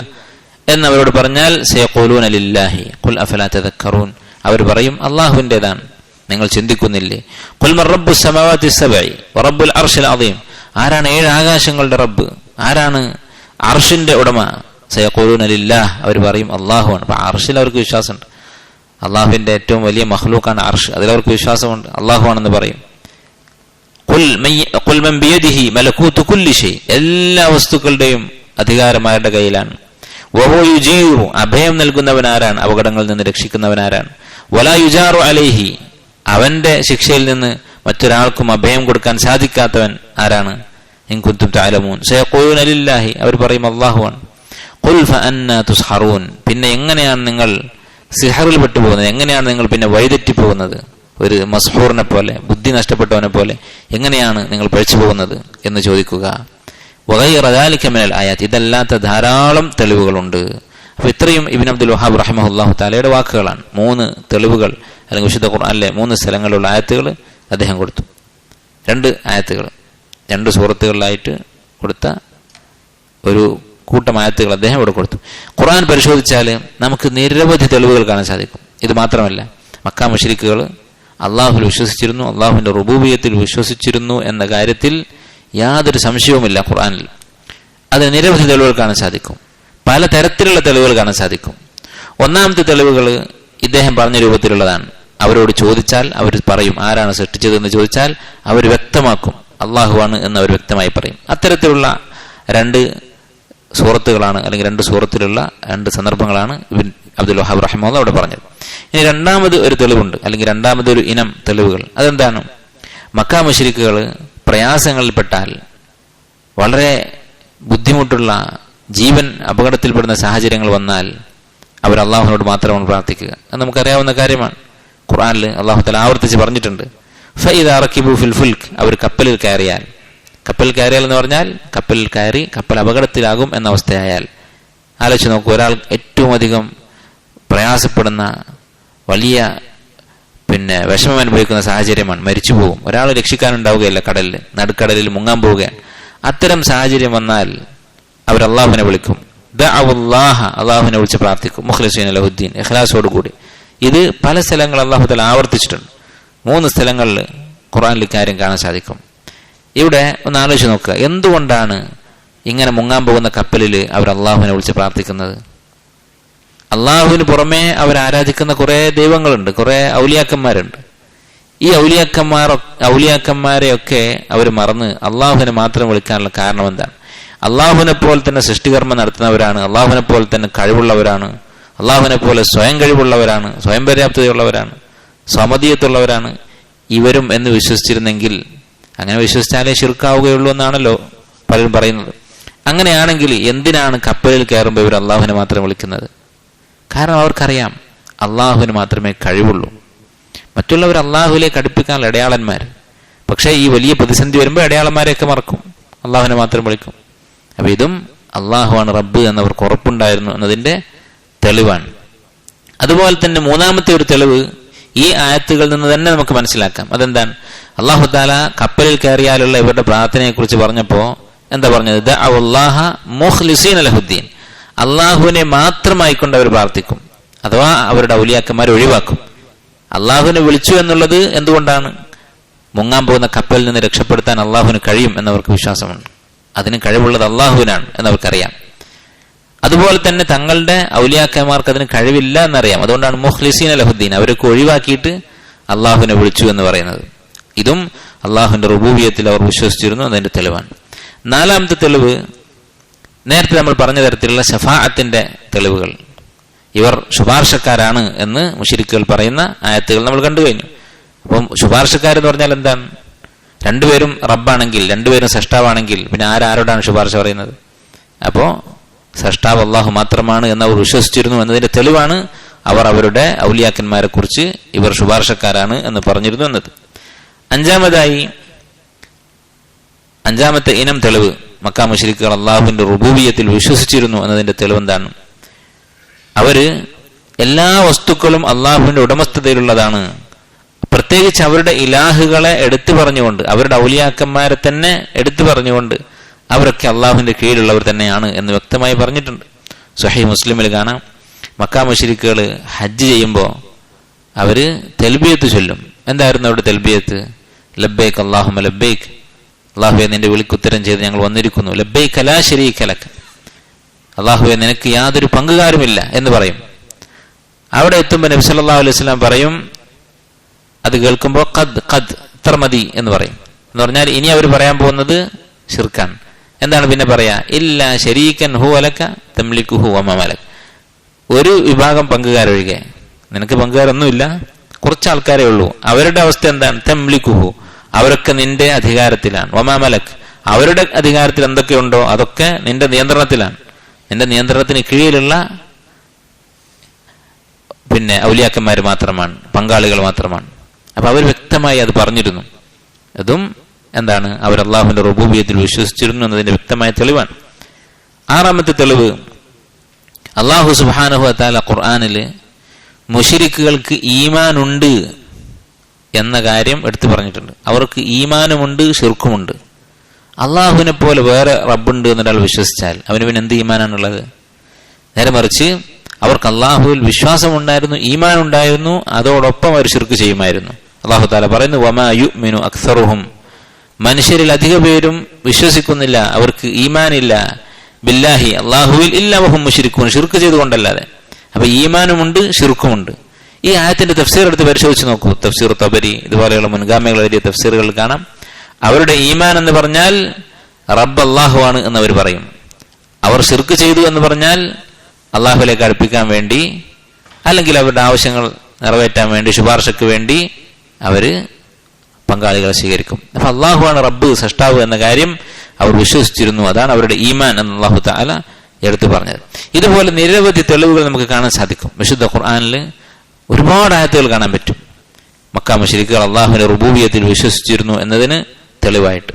എന്നവരോട് പറഞ്ഞാൽ സയഖൂലൂന ലില്ലാഹി ഖുൽ അഫലാ തദക്കറൂൻ, അവർ പറയും അള്ളാഹുവിൻ്റെതാണ്, നിങ്ങൾ ചിന്തിക്കുന്നില്ലേ? ഖുൽ മൻ റബ്ബുസ് സമാവാതി സബഇ വറബ്ബുൽ അർശിൽ അദീം, ആരാണ് 7 ആകാശങ്ങളുടെ റബ്ബ്, ആരാണ് അർഷിന്റെ ഉടമ? സയഖൂലൂന ലില്ലാഹ്, അവർ പറയും അള്ളാഹുവാണ്. അപ്പൊ അർഷിൽ അവർക്ക് വിശ്വാസമുണ്ട്. അള്ളാഹുവിന്റെ ഏറ്റവും വലിയ മഖ്ലൂഖാണ് അർഷ്, അതിലവർക്ക് വിശ്വാസമുണ്ട്, അള്ളാഹുവാണെന്ന് പറയും. ഖുൽ മൻ ബിയദിഹി മലകൂതു കുല്ലി ഷൈ, എല്ലാ വസ്തുക്കളുടെയും അധികാരം ആരുടെ കയ്യിലാണ്? വഹുവ യുജീറു, അഭയം നൽകുന്നവൻ ആരാണ്, അപകടങ്ങളിൽ നിന്ന് രക്ഷിക്കുന്നവൻ ആരാണ്? വലാ യുജാറു അലൈഹി, അവന്റെ ശിക്ഷയിൽ നിന്ന് മറ്റൊരാൾക്കും അഭയം കൊടുക്കാൻ സാധിക്കാത്തവൻ ആരാണ്? ഇൻ കുൻതും തഅലമൂൻ സയഖൂലൂന ലില്ലാഹി, അവർ പറയും അല്ലാഹുവാണ്. ഖുൽ ഫഅന്നാ തുസ്ഹറൂൻ, പിന്നെ എങ്ങനെയാണ് നിങ്ങൾ സിഹറിൽ പെട്ടുപോകുന്നത്? എങ്ങനെയാണ് നിങ്ങൾ പിന്നെ വഴിതെറ്റി പോകുന്നത്? ഒരു മസ്ഹൂറിനെ പോലെ, ബുദ്ധി നഷ്ടപ്പെട്ടവനെ പോലെ എങ്ങനെയാണ് നിങ്ങൾ പഴിച്ചു പോകുന്നത് എന്ന് ചോദിക്കുക. വഗൈറ ദാലിക മിനൽ ആയാത്ത്, ഇതല്ലാത്ത ധാരാളം തെളിവുകളുണ്ട്. അപ്പൊ ഇത്രയും ഇബ്നു അബ്ദുൽ വഹാബ് റഹിമഹുല്ലാഹു തആലയുടെ വാക്കുകളാണ്. 3 തെളിവുകൾ, അല്ലെങ്കിൽ വിശുദ്ധ ഖുർആനിലെ 3 സ്ഥലങ്ങളിലുള്ള ആയത്തുകൾ അദ്ദേഹം കൊടുത്തു. 2 ആയത്തുകൾ, 2 സൂറത്തുകളിലായിട്ട് കൊടുത്ത ഒരു കൂട്ടം ആയത്തുകൾ അദ്ദേഹം ഇവിടെ കൊടുത്തു. ഖുർആൻ പരിശോധിച്ചാൽ നമുക്ക് നിരവധി തെളിവുകൾ കാണാൻ സാധിക്കും. ഇത് മാത്രമല്ല, മക്ക മുശ്രിക്കുകൾ അള്ളാഹുവിൽ വിശ്വസിച്ചിരുന്നു, അള്ളാഹുവിന്റെ റുബൂബിയത്തിൽ വിശ്വസിച്ചിരുന്നു എന്ന കാര്യത്തിൽ യാതൊരു സംശയവുമില്ല. ഖുർആനിൽ അതിന് നിരവധി തെളിവുകൾ കാണാൻ സാധിക്കും, പല തരത്തിലുള്ള തെളിവുകൾ കാണാൻ സാധിക്കും. ഒന്നാമത്തെ തെളിവുകൾ ഇദ്ദേഹം പറഞ്ഞ രൂപത്തിലുള്ളതാണ്. അവരോട് ചോദിച്ചാൽ അവർ പറയും ആരാണ് സൃഷ്ടിച്ചതെന്ന് ചോദിച്ചാൽ അവർ വ്യക്തമാക്കും അള്ളാഹുവാണ് എന്ന് അവർ വ്യക്തമായി പറയും. അത്തരത്തിലുള്ള 2 സൂറത്തുകളാണ്, അല്ലെങ്കിൽ 2 സൂറത്തിലുള്ള 2 സന്ദർഭങ്ങളാണ് ഇബ്നു അബ്ദുൽ വഹാബ് റഹിമഹുല്ലാഹ് അവിടെ പറഞ്ഞത്. ഇനി രണ്ടാമത് ഒരു തെളിവുണ്ട്, അല്ലെങ്കിൽ രണ്ടാമതൊരു ഇനം തെളിവുകൾ. അതെന്താണ്? മക്ക മുശ്രിക്കുകൾ പ്രയാസങ്ങളിൽപ്പെട്ടാൽ, വളരെ ബുദ്ധിമുട്ടുള്ള ജീവൻ അപകടത്തിൽപ്പെടുന്ന സാഹചര്യങ്ങൾ വന്നാൽ അവർ അള്ളാഹുവിനോട് മാത്രമാണ് പ്രാർത്ഥിക്കുക. അത് നമുക്കറിയാവുന്ന കാര്യമാണ്. ഖുർആനിൽ അള്ളാഹു തആല ആവർത്തിച്ച് പറഞ്ഞിട്ടുണ്ട്. ഫഇദാ റകിബു ഫിൽ ഫുൽക്ക്, അവർ കപ്പലിൽ കയറിയാൽ. കപ്പലിൽ കയറിയാൽ എന്ന് പറഞ്ഞാൽ കപ്പലിൽ കയറി കപ്പൽ അപകടത്തിലാകും എന്ന അവസ്ഥയായാൽ ആലോചിച്ച് നോക്കൂ. ഒരാൾ ഏറ്റവും അധികം പ്രയാസപ്പെടുന്ന, വലിയ വിഷമം അനുഭവിക്കുന്ന സാഹചര്യമാണ്, മരിച്ചു പോകും, ഒരാൾ രക്ഷിക്കാനുണ്ടാവുകയല്ല, കടലിൽ നടുക്കടലിൽ മുങ്ങാൻ പോവുകയാണ്. അത്തരം സാഹചര്യം വന്നാൽ അവർ അള്ളാഹുവിനെ വിളിക്കും. ദഅവുല്ലാഹ, അള്ളാഹുവിനെ വിളിച്ച് പ്രാർത്ഥിക്കും. മുഖ്ലിസീന ലഹുദ്ദീൻ, ഇഖ്ലാസോടുകൂടി. ഇത് പല സ്ഥലങ്ങളിൽ അള്ളാഹു തആല ആവർത്തിച്ചിട്ടുണ്ട്. 3 സ്ഥലങ്ങളിൽ ഖുർആനിൽ കാര്യം കാണാൻ സാധിക്കും. ഇവിടെ ഒന്ന് ആലോചിച്ച് നോക്കുക, എന്തുകൊണ്ടാണ് ഇങ്ങനെ മുങ്ങാൻ പോകുന്ന കപ്പലിൽ അവർ അള്ളാഹുവിനെ വിളിച്ച് പ്രാർത്ഥിക്കുന്നത്? അള്ളാഹുവിന് പുറമെ അവർ ആരാധിക്കുന്ന കുറെ ദൈവങ്ങളുണ്ട്, കുറെ ഔലിയാക്കന്മാരുണ്ട്. ഈ ഔലിയാക്കന്മാരെയൊക്കെ അവർ മറന്ന് അള്ളാഹുവിനെ മാത്രം വിളിക്കാനുള്ള കാരണം എന്താണ്? അള്ളാഹുവിനെ പോലെ തന്നെ സൃഷ്ടികർമ്മം നടത്തുന്നവരാണ്, അള്ളാഹുവിനെ പോലെ തന്നെ കഴിവുള്ളവരാണ്, അള്ളാഹുവിനെ പോലെ സ്വയം കഴിവുള്ളവരാണ്, സ്വയം പര്യാപ്തതയുള്ളവരാണ്, സമതീയത്തുള്ളവരാണ്. ഇവരും എന്ന് വിശ്വസിച്ചിരുന്നെങ്കിൽ, അങ്ങനെ വിശ്വസിച്ചാലേ ശിർക്കാവുകയുള്ളൂ എന്നാണല്ലോ പലരും പറയുന്നത്. അങ്ങനെയാണെങ്കിൽ എന്തിനാണ് കപ്പലിൽ കയറുമ്പോൾ ഇവർ അള്ളാഹുവിനെ മാത്രം വിളിക്കുന്നത്? കാരണം അവർക്കറിയാം അള്ളാഹുവിന് മാത്രമേ കഴിവുള്ളൂ. മറ്റുള്ളവർ അള്ളാഹുവിലേക്ക് അടുപ്പിക്കാനുള്ള അടയാളന്മാർ. പക്ഷേ ഈ വലിയ പ്രതിസന്ധി വരുമ്പോൾ അടയാളന്മാരെയൊക്കെ മറക്കും, അള്ളാഹുവിനെ മാത്രം വിളിക്കും. അപ്പൊ ഇതും അള്ളാഹുവാണ് റബ്ബ് എന്നവർക്ക് ഉറപ്പുണ്ടായിരുന്നു എന്നതിന്റെ തെളിവാണ്. അതുപോലെ തന്നെ മൂന്നാമത്തെ ഒരു തെളിവ് ഈ ആയത്തുകളിൽ നിന്ന് തന്നെ നമുക്ക് മനസ്സിലാക്കാം. അതെന്താണ്? അള്ളാഹു തആല കപ്പലിൽ കയറിയാലുള്ള ഇവരുടെ പ്രാർത്ഥനയെ കുറിച്ച് പറഞ്ഞപ്പോ എന്താ പറഞ്ഞത്? ദഅവല്ലാഹ മുഖ്ലിസീന ലഹുദ്ദീൻ, അള്ളാഹുവിനെ മാത്രമായിക്കൊണ്ട് അവർ പ്രാർത്ഥിക്കും, അഥവാ അവരുടെ ഔലിയാക്കന്മാരെ ഒഴിവാക്കും. അള്ളാഹുവിനെ വിളിച്ചു എന്നുള്ളത് എന്തുകൊണ്ടാണ്? മുങ്ങാൻ പോകുന്ന കപ്പലിൽ നിന്ന് രക്ഷപ്പെടുത്താൻ അള്ളാഹുവിന് കഴിയും എന്നവർക്ക് വിശ്വാസമുണ്ട്. അതിന് കഴിവുള്ളത് അള്ളാഹുവിനാണ് എന്നവർക്കറിയാം. അതുപോലെ തന്നെ തങ്ങളുടെ ഔലിയാക്കന്മാർക്ക് അതിന് കഴിവില്ല എന്നറിയാം. അതുകൊണ്ടാണ് മുഖ്ലിസീന ലഹുദ്ദീൻ, അവരൊക്കെ ഒഴിവാക്കിയിട്ട് അള്ളാഹുവിനെ വിളിച്ചു എന്ന് പറയുന്നത്. ഇതും അള്ളാഹുവിന്റെ റുബൂബിയത്തിൽ അവർ വിശ്വസിച്ചിരുന്നു, അതിന്റെ തെളിവാണ്. നാലാമത്തെ തെളിവ് നേരത്തെ നമ്മൾ പറഞ്ഞ തരത്തിലുള്ള ശഫാഅത്തിന്റെ തെളിവുകൾ. ഇവർ ശുപാർശക്കാരാണ് എന്ന് മുശ്രിക്കുകൾ പറയുന്ന ആയത്തുകൾ നമ്മൾ കണ്ടു കഴിഞ്ഞു. അപ്പം ശുപാർശക്കാരെന്ന് പറഞ്ഞാൽ എന്താണ്? രണ്ടുപേരും റബ്ബാണെങ്കിൽ, രണ്ടുപേരും സൃഷ്ടാവാണെങ്കിൽ പിന്നെ ആരോടാണ് ശുപാർശ പറയുന്നത്? അപ്പോ സൃഷ്ടാവ് അള്ളാഹു മാത്രമാണ് എന്ന് അവർ വിശ്വസിച്ചിരുന്നു എന്നതിന്റെ തെളിവാണ് അവർ അവരുടെ ഔലിയാക്കന്മാരെ കുറിച്ച് ഇവർ ശുപാർശക്കാരാണ് എന്ന് പറഞ്ഞിരുന്നു എന്നത്. അഞ്ചാമത്തെ ഇനം തെളിവ്, മക്കാ മുശ്രിക്കുകൾ അള്ളാഹുവിന്റെ റുബൂബിയത്തിൽ വിശ്വസിച്ചിരുന്നു എന്നതിന്റെ തെളിവ് എന്താണ്? അവര് എല്ലാ വസ്തുക്കളും അള്ളാഹുവിന്റെ ഉടമസ്ഥതയിലുള്ളതാണ്. പ്രത്യേകിച്ച് അവരുടെ ഇലാഹുകളെ എടുത്തു പറഞ്ഞുകൊണ്ട്, അവരുടെ ഔലിയാക്കന്മാരെ തന്നെ എടുത്തു പറഞ്ഞുകൊണ്ട് അവരൊക്കെ അള്ളാഹുവിന്റെ കീഴിലുള്ളവർ തന്നെയാണ് എന്ന് വ്യക്തമായി പറഞ്ഞിട്ടുണ്ട്. സ്വഹീഹ് മുസ്ലിമിൽ കാണാം, മക്കാ മുശ്രിക്കുകൾ ഹജ്ജ് ചെയ്യുമ്പോൾ അവര് തൽബിയത്ത് ചൊല്ലും. എന്തായിരുന്നു അവരുടെ തൽബിയത്ത്? ലബ്ബൈക് അല്ലാഹുമ്മ ലബ്ബൈക്, അള്ളാഹുവെ നിന്റെ വിളിക്കുത്തരം ചെയ്ത് ഞങ്ങൾ വന്നിരിക്കുന്നു. ലബ്ബൈക ലാ ശരീക ലക, അള്ളാഹുവെ നിനക്ക് യാതൊരു പങ്കുകാരുമില്ല എന്ന് പറയും. അവിടെ എത്തുമ്പോൾ നബി സല്ലല്ലാഹു അലൈഹി വസല്ലം പറയും, അത് കേൾക്കുമ്പോൾ ഖദ് ഖദ് ഇത്ര മതി എന്ന് പറയും. എന്ന് പറഞ്ഞാൽ ഇനി അവർ പറയാൻ പോകുന്നത് ശിർക്കാണ്. എന്താണ് പിന്നെ പറയാ? ഇല്ലാ ശരീകൻ ഹുവ ലക തംലികുഹു വമാ മലക്, ഒരു വിഭാഗം പങ്കുകാരൊഴികെ, നിനക്ക് പങ്കുകാരൊന്നുമില്ല, കുറച്ച് ആൾക്കാരേ ഉള്ളൂ. അവരുടെ അവസ്ഥ എന്താണ്? തംലികുഹു, അവരൊക്കെ നിന്റെ അധികാരത്തിലാണ്. വമാ മലക്, അവരുടെ അധികാരത്തിൽ എന്തൊക്കെയുണ്ടോ അതൊക്കെ നിന്റെ നിയന്ത്രണത്തിലാണ്. നിന്റെ നിയന്ത്രണത്തിന് കീഴിലുള്ള പിന്നെ ഔലിയാക്കന്മാർ മാത്രമാണ്, പങ്കാളികൾ മാത്രമാണ്. അപ്പൊ അവർ വ്യക്തമായി അത് പറഞ്ഞിരുന്നു. അതും എന്താണ്? അവർ അള്ളാഹുവിന്റെ റുബൂബിയത്തിൽ വിശ്വസിച്ചിരുന്നു എന്നതിന്റെ വ്യക്തമായ തെളിവാണ്. ആറാമത്തെ തെളിവ്, അള്ളാഹു സുബ്ഹാനഹു വ തആല ഖുർആനില് മുശ്രിക്കുകൾക്ക് ഈമാനുണ്ട് എന്ന കാര്യം എടുത്തു പറഞ്ഞിട്ടുണ്ട്. അവർക്ക് ഈമാനുമുണ്ട്, ശിർക്കുമുണ്ട്. അള്ളാഹുവിനെ പോലെ വേറെ റബ്ബുണ്ട് എന്നൊരാൾ വിശ്വസിച്ചാൽ അവന് പിന്നെ എന്ത് ഈമാനാണുള്ളത്? നേരെ മറിച്ച് അവർക്ക് അള്ളാഹുവിൽ വിശ്വാസമുണ്ടായിരുന്നു, ഈമാൻ ഉണ്ടായിരുന്നു, അതോടൊപ്പം അവർ ശിർക്ക് ചെയ്യുമായിരുന്നു. അള്ളാഹു തആല പറയുന്നു, വമാ യുഅ്മിനു അക്സറുഹും, മനുഷ്യരിൽ അധിക പേരും വിശ്വസിക്കുന്നില്ല, അവർക്ക് ഈമാനില്ല, ബില്ലാഹി അള്ളാഹുവിൽ, ഇല്ലാ വഹും മുശ്രിക്കൂൻ, ശിർക്ക് ചെയ്തുകൊണ്ടല്ലാതെ. അപ്പൊ ഈമാനുമുണ്ട്, ശിർക്കുമുണ്ട്. ഈ ആയത്തിന്റെ തഫ്സീർ എടുത്ത് പരിശോധിച്ച് നോക്കൂ. തഫ്സീർ തബരി ഇതുപോലെയുള്ള മുൻഗാമികൾ എഴുതിയ തഫ്സീറുകൾ കാണാം. അവരുടെ ഈമാൻ എന്ന് പറഞ്ഞാൽ റബ്ബ് അള്ളാഹു ആണ് എന്നവർ പറയും. അവർ ശിർക്ക് ചെയ്തു എന്ന് പറഞ്ഞാൽ അള്ളാഹുവിലേക്ക് അടുപ്പിക്കാൻ വേണ്ടി, അല്ലെങ്കിൽ അവരുടെ ആവശ്യങ്ങൾ നിറവേറ്റാൻ വേണ്ടി, ശുപാർശക്ക് വേണ്ടി അവര് പങ്കാളികളെ സ്വീകരിക്കും. അപ്പൊ അള്ളാഹുവാണ് റബ്ബ്, സൃഷ്ടാവ് എന്ന കാര്യം അവർ വിശ്വസിച്ചിരുന്നു. അതാണ് അവരുടെ ഈമാൻ എന്ന് അള്ളാഹു തആല എടുത്തു പറഞ്ഞത്. ഇതുപോലെ നിരവധി തെളിവുകൾ നമുക്ക് കാണാൻ സാധിക്കും. വിശുദ്ധ ഖുർആനിൽ ഒരുപാട് ആയത്തുകൾ കാണാൻ പറ്റും. മക്കാ മുശ്രിക്കുകൾ അള്ളാഹുവിന്റെ റുബൂബിയത്തിൽ വിശ്വസിച്ചിരുന്നു എന്നതിന് തെളിവായിട്ട്.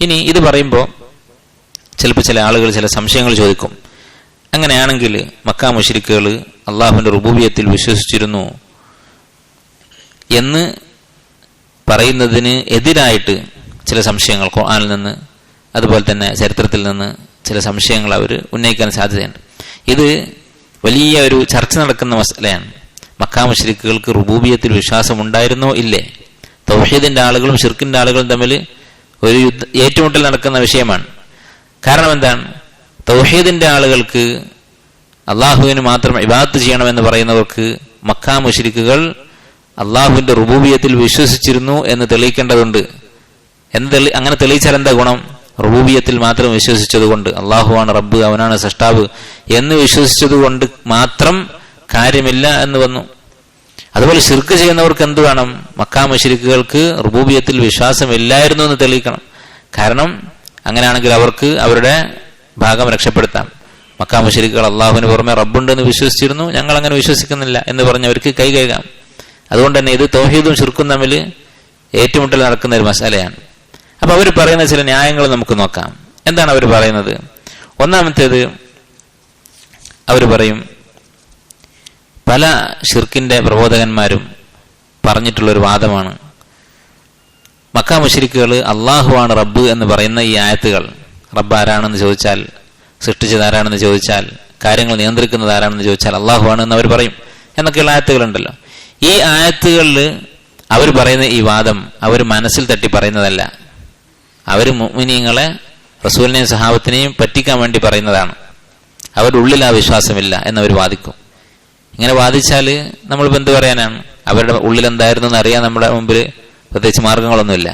ഇനി ഇത് പറയുമ്പോൾ ചിലപ്പോൾ ചില ആളുകൾ ചില സംശയങ്ങൾ ചോദിക്കും. അങ്ങനെയാണെങ്കിൽ മക്കാ മുശ്രിക്കുകൾ അള്ളാഹുവിന്റെ റുബൂബിയത്തിൽ വിശ്വസിച്ചിരുന്നു എന്ന് പറയുന്നതിന് എതിരായിട്ട് ചില സംശയങ്ങൾ ഖുർആനിൽ നിന്ന്, അതുപോലെ തന്നെ ചരിത്രത്തിൽ നിന്ന് ചില സംശയങ്ങൾ അവർ ഉന്നയിക്കാൻ സാധ്യതയുണ്ട്. ഇത് വലിയ ഒരു ചർച്ച നടക്കുന്ന മസലയാണ്. മക്കാ മുശ്രിക്കുകൾക്ക് റുബൂബിയത്തിൽ വിശ്വാസം ഉണ്ടായിരുന്നോ ഇല്ലേ? തൗഹീദിന്റെ ആളുകളും ശിർക്കിന്റെ ആളുകളും തമ്മിൽ ഒരു ഏറ്റുമുട്ടൽ നടക്കുന്ന വിഷയമാണ്. കാരണം എന്താണ്? തൗഹീദിന്റെ ആളുകൾക്ക് അള്ളാഹുവിന് മാത്രം ഇബാദത്ത് ചെയ്യണമെന്ന് പറയുന്നവർക്ക് മക്കാ മുശ്രിക്കുകൾ അള്ളാഹുവിന്റെ റുബൂബിയത്തിൽ വിശ്വസിച്ചിരുന്നു എന്ന് തെളിയിക്കേണ്ടതുണ്ട്. അങ്ങനെ തെളിയിച്ചാൽ എന്താ ഗുണം? റുബൂബിയത്തിൽ മാത്രം വിശ്വസിച്ചത് കൊണ്ട്, അള്ളാഹുവാണ് റബ്ബ്, അവനാണ് സൃഷ്ടാവ് എന്ന് വിശ്വസിച്ചത് കൊണ്ട് മാത്രം കാര്യമില്ല എന്ന് വന്നു. അതുപോലെ ശിർക്ക് ചെയ്യുന്നവർക്ക് എന്ത് വേണം? മക്കാ മുശ്രിക്കുകൾക്ക് റുബൂബിയത്തിൽ വിശ്വാസമില്ലായിരുന്നു എന്ന് തെളിയിക്കണം. കാരണം അങ്ങനെയാണെങ്കിൽ അവർക്ക് അവരുടെ ഭാഗം രക്ഷപ്പെടുത്താം. മക്കാ മുശ്രിക്കുകൾ അള്ളാഹുവിന് പുറമെ റബ്ബുണ്ടെന്ന് വിശ്വസിച്ചിരുന്നു, ഞങ്ങൾ അങ്ങനെ വിശ്വസിക്കുന്നില്ല എന്ന് പറഞ്ഞവർക്ക് കൈ കഴുകാം. അതുകൊണ്ട് തന്നെ ഇത് തൗഹീദും ശിർക്കും തമ്മിൽ ഏറ്റുമുട്ടൽ നടക്കുന്ന ഒരു മസാലയാണ്. അപ്പൊ അവർ പറയുന്ന ചില ന്യായങ്ങൾ നമുക്ക് നോക്കാം. എന്താണ് അവർ പറയുന്നത്? ഒന്നാമത്തേത്, അവർ പറയും പല ഷിർക്കിന്റെ പ്രബോധകന്മാരും പറഞ്ഞിട്ടുള്ളൊരു വാദമാണ്, മക്കാ മുശ്രിക്കുകൾ അള്ളാഹുവാണ് റബ്ബ് എന്ന് പറയുന്ന ഈ ആയത്തുകൾ, റബ്ബ് ആരാണെന്ന് ചോദിച്ചാൽ, സൃഷ്ടിച്ചത് ആരാണെന്ന് ചോദിച്ചാൽ, കാര്യങ്ങൾ നിയന്ത്രിക്കുന്നത് ആരാണെന്ന് ചോദിച്ചാൽ അള്ളാഹുവാണ് എന്ന് അവർ പറയും എന്നൊക്കെയുള്ള ആയത്തുകളുണ്ടല്ലോ. ഈ ആയത്തുകളിൽ അവർ പറയുന്ന ഈ വാദം അവർ മനസ്സിൽ തട്ടി പറയുന്നതല്ല. അവർ മുഅ്മിനീങ്ങളെ, റസൂലിനെയും സഹാബത്തിനെയും പറ്റിക്കാൻ വേണ്ടി പറയുന്നതാണ്. അവരുടെ ഉള്ളിൽ ആ വിശ്വാസമില്ല എന്നവർ വാദിക്കും. ഇങ്ങനെ വാദിച്ചാൽ നമ്മളിപ്പോൾ എന്ത് പറയാനാണ്? അവരുടെ ഉള്ളിൽ എന്തായിരുന്നു എന്ന് അറിയാൻ നമ്മുടെ മുമ്പിൽ പ്രത്യേകിച്ച് മാർഗങ്ങളൊന്നുമില്ല.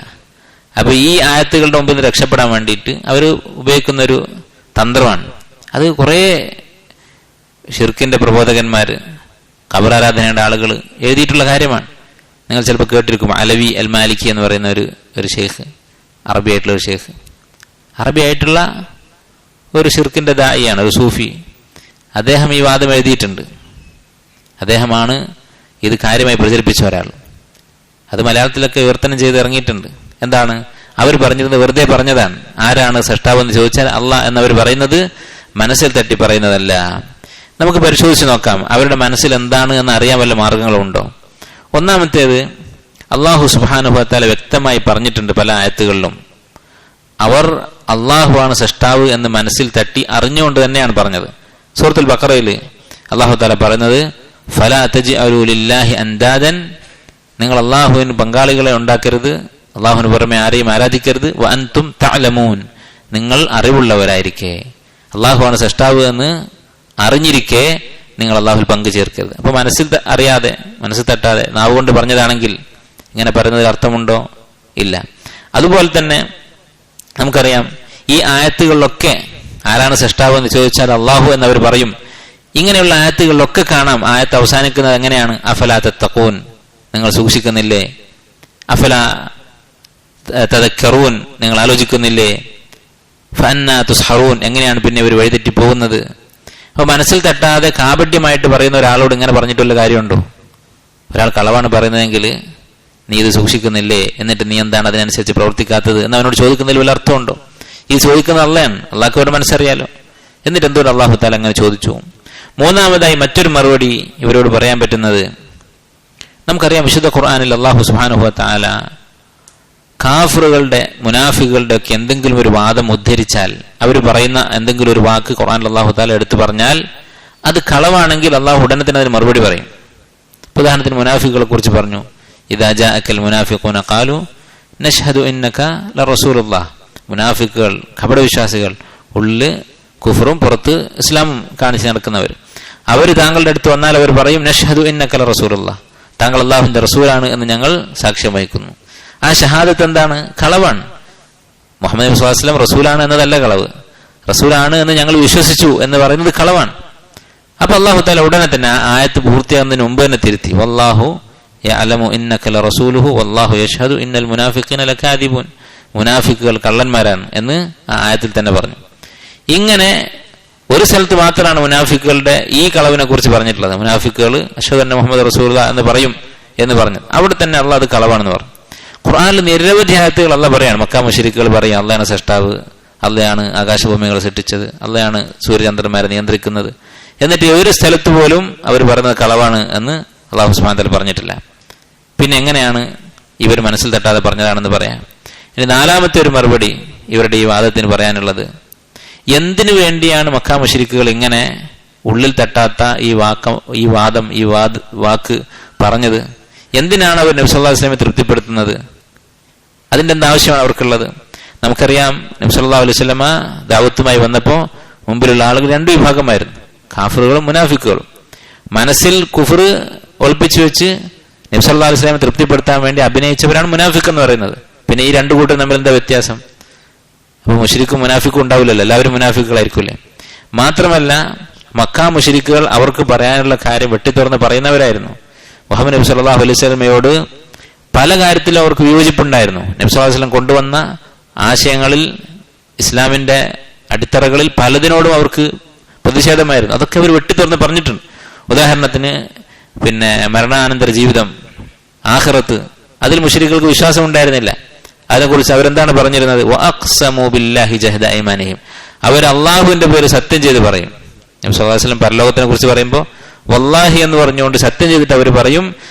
അപ്പൊ ഈ ആയത്തുകളുടെ മുമ്പിൽ നിന്ന് രക്ഷപ്പെടാൻ വേണ്ടിയിട്ട് അവർ ഉപയോഗിക്കുന്നൊരു തന്ത്രമാണ്. അത് കുറേ ഷിർക്കിന്റെ പ്രബോധകന്മാർ, ഖബറാരാധനയുടെ ആളുകൾ എഴുതിയിട്ടുള്ള കാര്യമാണ്. നിങ്ങൾ ചിലപ്പോൾ കേട്ടിരിക്കും, അലവി അൽ മാലിക്കി എന്ന് പറയുന്ന ഒരു ഷെയ്ഖ്, അറബിയായിട്ടുള്ള ഒരു ഷെയ്ഖ്, അറബിയായിട്ടുള്ള ഒരു ഷിർക്കിന്റെ ദായിയാണ്, ഒരു സൂഫി. അദ്ദേഹം ഈ വാദം എഴുതിയിട്ടുണ്ട്. അദ്ദേഹമാണ് ഇത് കാര്യമായി പ്രചരിപ്പിച്ച ഒരാൾ. അത് മലയാളത്തിലൊക്കെ വിവർത്തനം ചെയ്ത് ഇറങ്ങിയിട്ടുണ്ട്. എന്താണ് അവർ പറഞ്ഞിരുന്നത്? വെറുതെ പറഞ്ഞതാണ്. ആരാണ് സൃഷ്ടാവെന്ന് ചോദിച്ചാൽ അള്ളാഹ് എന്നവർ പറയുന്നത് മനസ്സിൽ തട്ടി പറയുന്നതല്ല. നമുക്ക് പരിശോധിച്ച് നോക്കാം അവരുടെ മനസ്സിൽ എന്താണ് എന്ന് അറിയാൻ വല്ല മാർഗങ്ങളുണ്ടോ. ഒന്നാമത്തേത്, അള്ളാഹു സുബ്ഹാനഹു വ തആല വ്യക്തമായി പറഞ്ഞിട്ടുണ്ട് പല ആയത്തുകളിലും. അവർ അള്ളാഹുവാണ് സൃഷ്ടാവ് എന്ന് മനസ്സിൽ തട്ടി അറിഞ്ഞുകൊണ്ട് തന്നെയാണ് പറഞ്ഞത്. സൂറത്തുൽ ബഖറയിൽ അള്ളാഹു തആല പറയുന്നത്, ഫലാ തജ്അലൂ ലില്ലാഹി അൻദാദൻ, നിങ്ങൾ അള്ളാഹുവിന് പങ്കാളികളെ ഉണ്ടാക്കരുത്, അള്ളാഹുവിന് പുറമെ ആരെയും ആരാധിക്കരുത്, വ അൻതും തഅലമൂൻ, നിങ്ങൾ അറിവുള്ളവരായിരിക്കെ. അള്ളാഹുവാണ് സൃഷ്ടാവ് എന്ന് അറിഞ്ഞിരിക്കെ നിങ്ങൾ അള്ളാഹുൽ പങ്കു ചേർക്കരുത്. അപ്പൊ മനസ്സിൽ അറിയാതെ, മനസ്സിൽ തട്ടാതെ നാവ് കൊണ്ട് പറഞ്ഞതാണെങ്കിൽ ഇങ്ങനെ പറയുന്നതിൽ അർത്ഥമുണ്ടോ? ഇല്ല. അതുപോലെ തന്നെ നമുക്കറിയാം ഈ ആയത്തുകളിലൊക്കെ ആരാണ് സൃഷ്ടാവ് എന്ന് ചോദിച്ചാൽ അള്ളാഹു എന്നവർ പറയും. ഇങ്ങനെയുള്ള ആയത്തുകളിലൊക്കെ കാണാം ആയത്ത് അവസാനിക്കുന്നത് എങ്ങനെയാണ്? അഫലാ തത്തഖൂൻ, നിങ്ങൾ സൂക്ഷിക്കുന്നില്ലേ? അഫലാ തദക്കറൂൻ, നിങ്ങൾ ആലോചിക്കുന്നില്ലേ? ഫഅന്നാ തുസ്ഹറൂൻ, എങ്ങനെയാണ് പിന്നെ ഇവർ വഴിതെറ്റി പോകുന്നത്? അപ്പൊ മനസ്സിൽ തട്ടാതെ കാപട്യമായിട്ട് പറയുന്ന ഒരാളോട് ഇങ്ങനെ പറഞ്ഞിട്ടുള്ള കാര്യമുണ്ടോ? ഒരാൾ കളവാണ് പറയുന്നതെങ്കിൽ നീ ഇത് സൂക്ഷിക്കുന്നില്ലേ, എന്നിട്ട് നീ എന്താണ് അതിനനുസരിച്ച് പ്രവർത്തിക്കാത്തത് എന്ന് അവനോട് ചോദിക്കുന്നതിൽ വല്ല അർത്ഥമുണ്ടോ? ഈ ചോദിക്കുന്നത് അള്ളയാണ്, അള്ളാഹ്ക്ക് അവരുടെ മനസ്സറിയാലോ. എന്നിട്ട് എന്തുകൊണ്ട് അള്ളാഹു തആല അങ്ങനെ ചോദിച്ചു? മൂന്നാമതായി മറ്റൊരു മറുപടി ഇവരോട് പറയാൻ പറ്റുന്നത്, നമുക്കറിയാം വിശുദ്ധ ഖുർആനിൽ അള്ളാഹു സുബ്ഹാനഹു വ തആല കാഫിറുകളുടെ, മുനാഫികളുടെ ഒക്കെ എന്തെങ്കിലും ഒരു വാദം ഉദ്ധരിച്ചാൽ, അവർ പറയുന്ന എന്തെങ്കിലും ഒരു വാക്ക് ഖുർആനിൽ അള്ളാഹു തആല എടുത്തു പറഞ്ഞാൽ അത് കളവാണെങ്കിൽ അള്ളാഹു ഉടനെ തന്നെ അതിന് മറുപടി പറയും. ഉദാഹരണത്തിന് മുനാഫികളെ കുറിച്ച് പറഞ്ഞു, ഇദാ ജാഅക്കൽ മുനാഫിഖൂന ഖാലു നശ്ഹദു ഇന്നക ലറസൂലുള്ളാഹ്. മുനാഫിക്കുകൾ, കപടവിശ്വാസികൾ, ഉള്ളിൽ കുഫറും പുറത്ത് ഇസ്ലാമും കാണിച്ച് നടക്കുന്നവർ, അവർ താങ്കളുടെ അടുത്ത് വന്നാൽ അവർ പറയും നശ്ഹദു ഇന്നക ലറസൂലുള്ളാഹ്, താങ്കൾ അള്ളാഹുവിന്റെ റസൂലാണ് എന്ന് ഞങ്ങൾ സാക്ഷ്യം വഹിക്കുന്നു. ആ ഷഹാദത്ത് എന്താണ്? കളവാണ്. മുഹമ്മദ് നബി സ്വല്ലല്ലാഹു അലൈഹി വസല്ലം റസൂലാണ് എന്നതല്ല കളവ്. റസൂലാണ് എന്ന് ഞങ്ങൾ വിശ്വസിച്ചു എന്ന് പറയുന്നത് കളവാണ്. അപ്പൊ അള്ളാഹു തആല ഉടനെ തന്നെ ആയത്ത് പൂർത്തിയാകുന്നതിന് മുമ്പ് തന്നെ തിരുത്തി, വല്ലാഹു യഅലമു ഇന്നക ലറസൂലുഹു വല്ലാഹു യശ്ഹദു ഇന്നൽ മുനാഫിഖീന ലകാദിബൂൻ, മുനാഫിക്കുകൾ കള്ളന്മാരാണ് എന്ന് ആ ആയത്തിൽ തന്നെ പറഞ്ഞു. ഇങ്ങനെ ഒരു സ്ഥലത്ത് മാത്രമാണ് മുനാഫിക്കുകളുടെ ഈ കളവിനെ കുറിച്ച് പറഞ്ഞിട്ടുള്ളത്. മുനാഫിക്കുകൾ അശ്ഹദു അന്ന മുഹമ്മദ് റസൂലുള്ളാഹ് എന്ന് പറയും എന്ന് പറഞ്ഞു. അവിടെ തന്നെ അള്ളാഹ് അത് കളവാണെന്ന് പറഞ്ഞു. ഖുർആനിൽ നിരവധി ആയത്തുകൾ അള്ളാഹ് പറയാണ്, മക്കാ മുശ്രിക്കുകൾ പറയും അള്ളാഹാണ് സൃഷ്ടാവ്, അള്ളയാണ് ആകാശഭൂമികളെ സൃഷ്ടിച്ചത്, അള്ളയാണ് സൂര്യചന്ദ്രന്മാരെ നിയന്ത്രിക്കുന്നത്. എന്നിട്ട് ഒരു സ്ഥലത്ത് പോലും അവർ പറയുന്നത് കളവാണ് എന്ന് അള്ളാഹു സുബ്ഹാനഹു വ തആല പറഞ്ഞിട്ടില്ല. പിന്നെ എങ്ങനെയാണ് ഇവർ മനസ്സിൽ തട്ടാതെ പറഞ്ഞതാണെന്ന് പറയാം? ഇനി നാലാമത്തെ ഒരു മറുപടി ഇവരുടെ ഈ വാദത്തിന് പറയാനുള്ളത്, എന്തിനു വേണ്ടിയാണ് മക്കാ മുശ്രിക്കുകൾ ഇങ്ങനെ ഉള്ളിൽ തട്ടാത്ത ഈ വാക്ക് പറഞ്ഞത്? എന്തിനാണ് അവർ നബി സല്ലല്ലാഹു അലൈഹി വസല്ലമയെ തൃപ്തിപ്പെടുത്തുന്നത്? അതിന്റെ എന്താവശ്യമാണ് അവർക്കുള്ളത്? നമുക്കറിയാം നബി സല്ലല്ലാഹു അലൈഹി വസല്ലമ ദഅവത്തുമായി വന്നപ്പോൾ മുമ്പിലുള്ള ആളുകൾ രണ്ട് വിഭാഗമായിരുന്നു, കാഫിറുകളും മുനാഫിക്കുകളും. മനസ്സിൽ കുഫർ ഒളിപ്പിച്ചു വെച്ച് നബി സല്ലല്ലാഹു അലൈഹി വസല്ലമയെ തൃപ്തിപ്പെടുത്താൻ വേണ്ടി അഭിനയിച്ചവരാണ് മുനാഫിക്ക് എന്ന് പറയുന്നത്. പിന്നെ ഈ രണ്ടു കൂട്ടം തമ്മിൽ എന്താ വ്യത്യാസം? അപ്പൊ മുശ്രിക്കും മുനാഫിക്കും ഉണ്ടാവില്ലല്ലോ, എല്ലാവരും മുനാഫിക്കുകളായിരിക്കൂലേ. മാത്രമല്ല മക്കാ മുശ്രിക്കുകൾ അവർക്ക് പറയാനുള്ള കാര്യം വെട്ടിത്തുറന്ന് പറയുന്നവരായിരുന്നു. മുഹമ്മദ് നബി സല്ലല്ലാഹു അലൈഹി വസല്ലമയോട് പല കാര്യത്തിലും അവർക്ക് വിയോജിപ്പുണ്ടായിരുന്നു. നബി സല്ലല്ലാഹു അലൈഹി വസല്ലം കൊണ്ടുവന്ന ആശയങ്ങളിൽ, ഇസ്ലാമിന്റെ അടിത്തറകളിൽ പലതിനോടും അവർക്ക് പ്രതിഷേധമായിരുന്നു. അതൊക്കെ അവർ വെട്ടിത്തുറന്ന് പറഞ്ഞിട്ടുണ്ട്. ഉദാഹരണത്തിന് മരണാനന്തര ജീവിതം, ആഖിറത്ത്, അതിൽ മുശ്രിക്കുകൾക്ക് വിശ്വാസം ഉണ്ടായിരുന്നില്ല. അതിനെക്കുറിച്ച് അവരെന്താണ് പറഞ്ഞിരുന്നത്? വഅഖ്സമു ബില്ലാഹി ജഹദ ഐമാനിഹിം, അവർ അള്ളാഹുവിന്റെ പേര് സത്യം ചെയ്ത് പറയും. നബി സല്ലല്ലാഹു അലൈഹി വസല്ലം പരലോകത്തിനെ കുറിച്ച് പറയുമ്പോൾ വല്ലാഹി എന്ന് പറഞ്ഞുകൊണ്ട് സത്യം ചെയ്തിട്ട് അവർ പറയും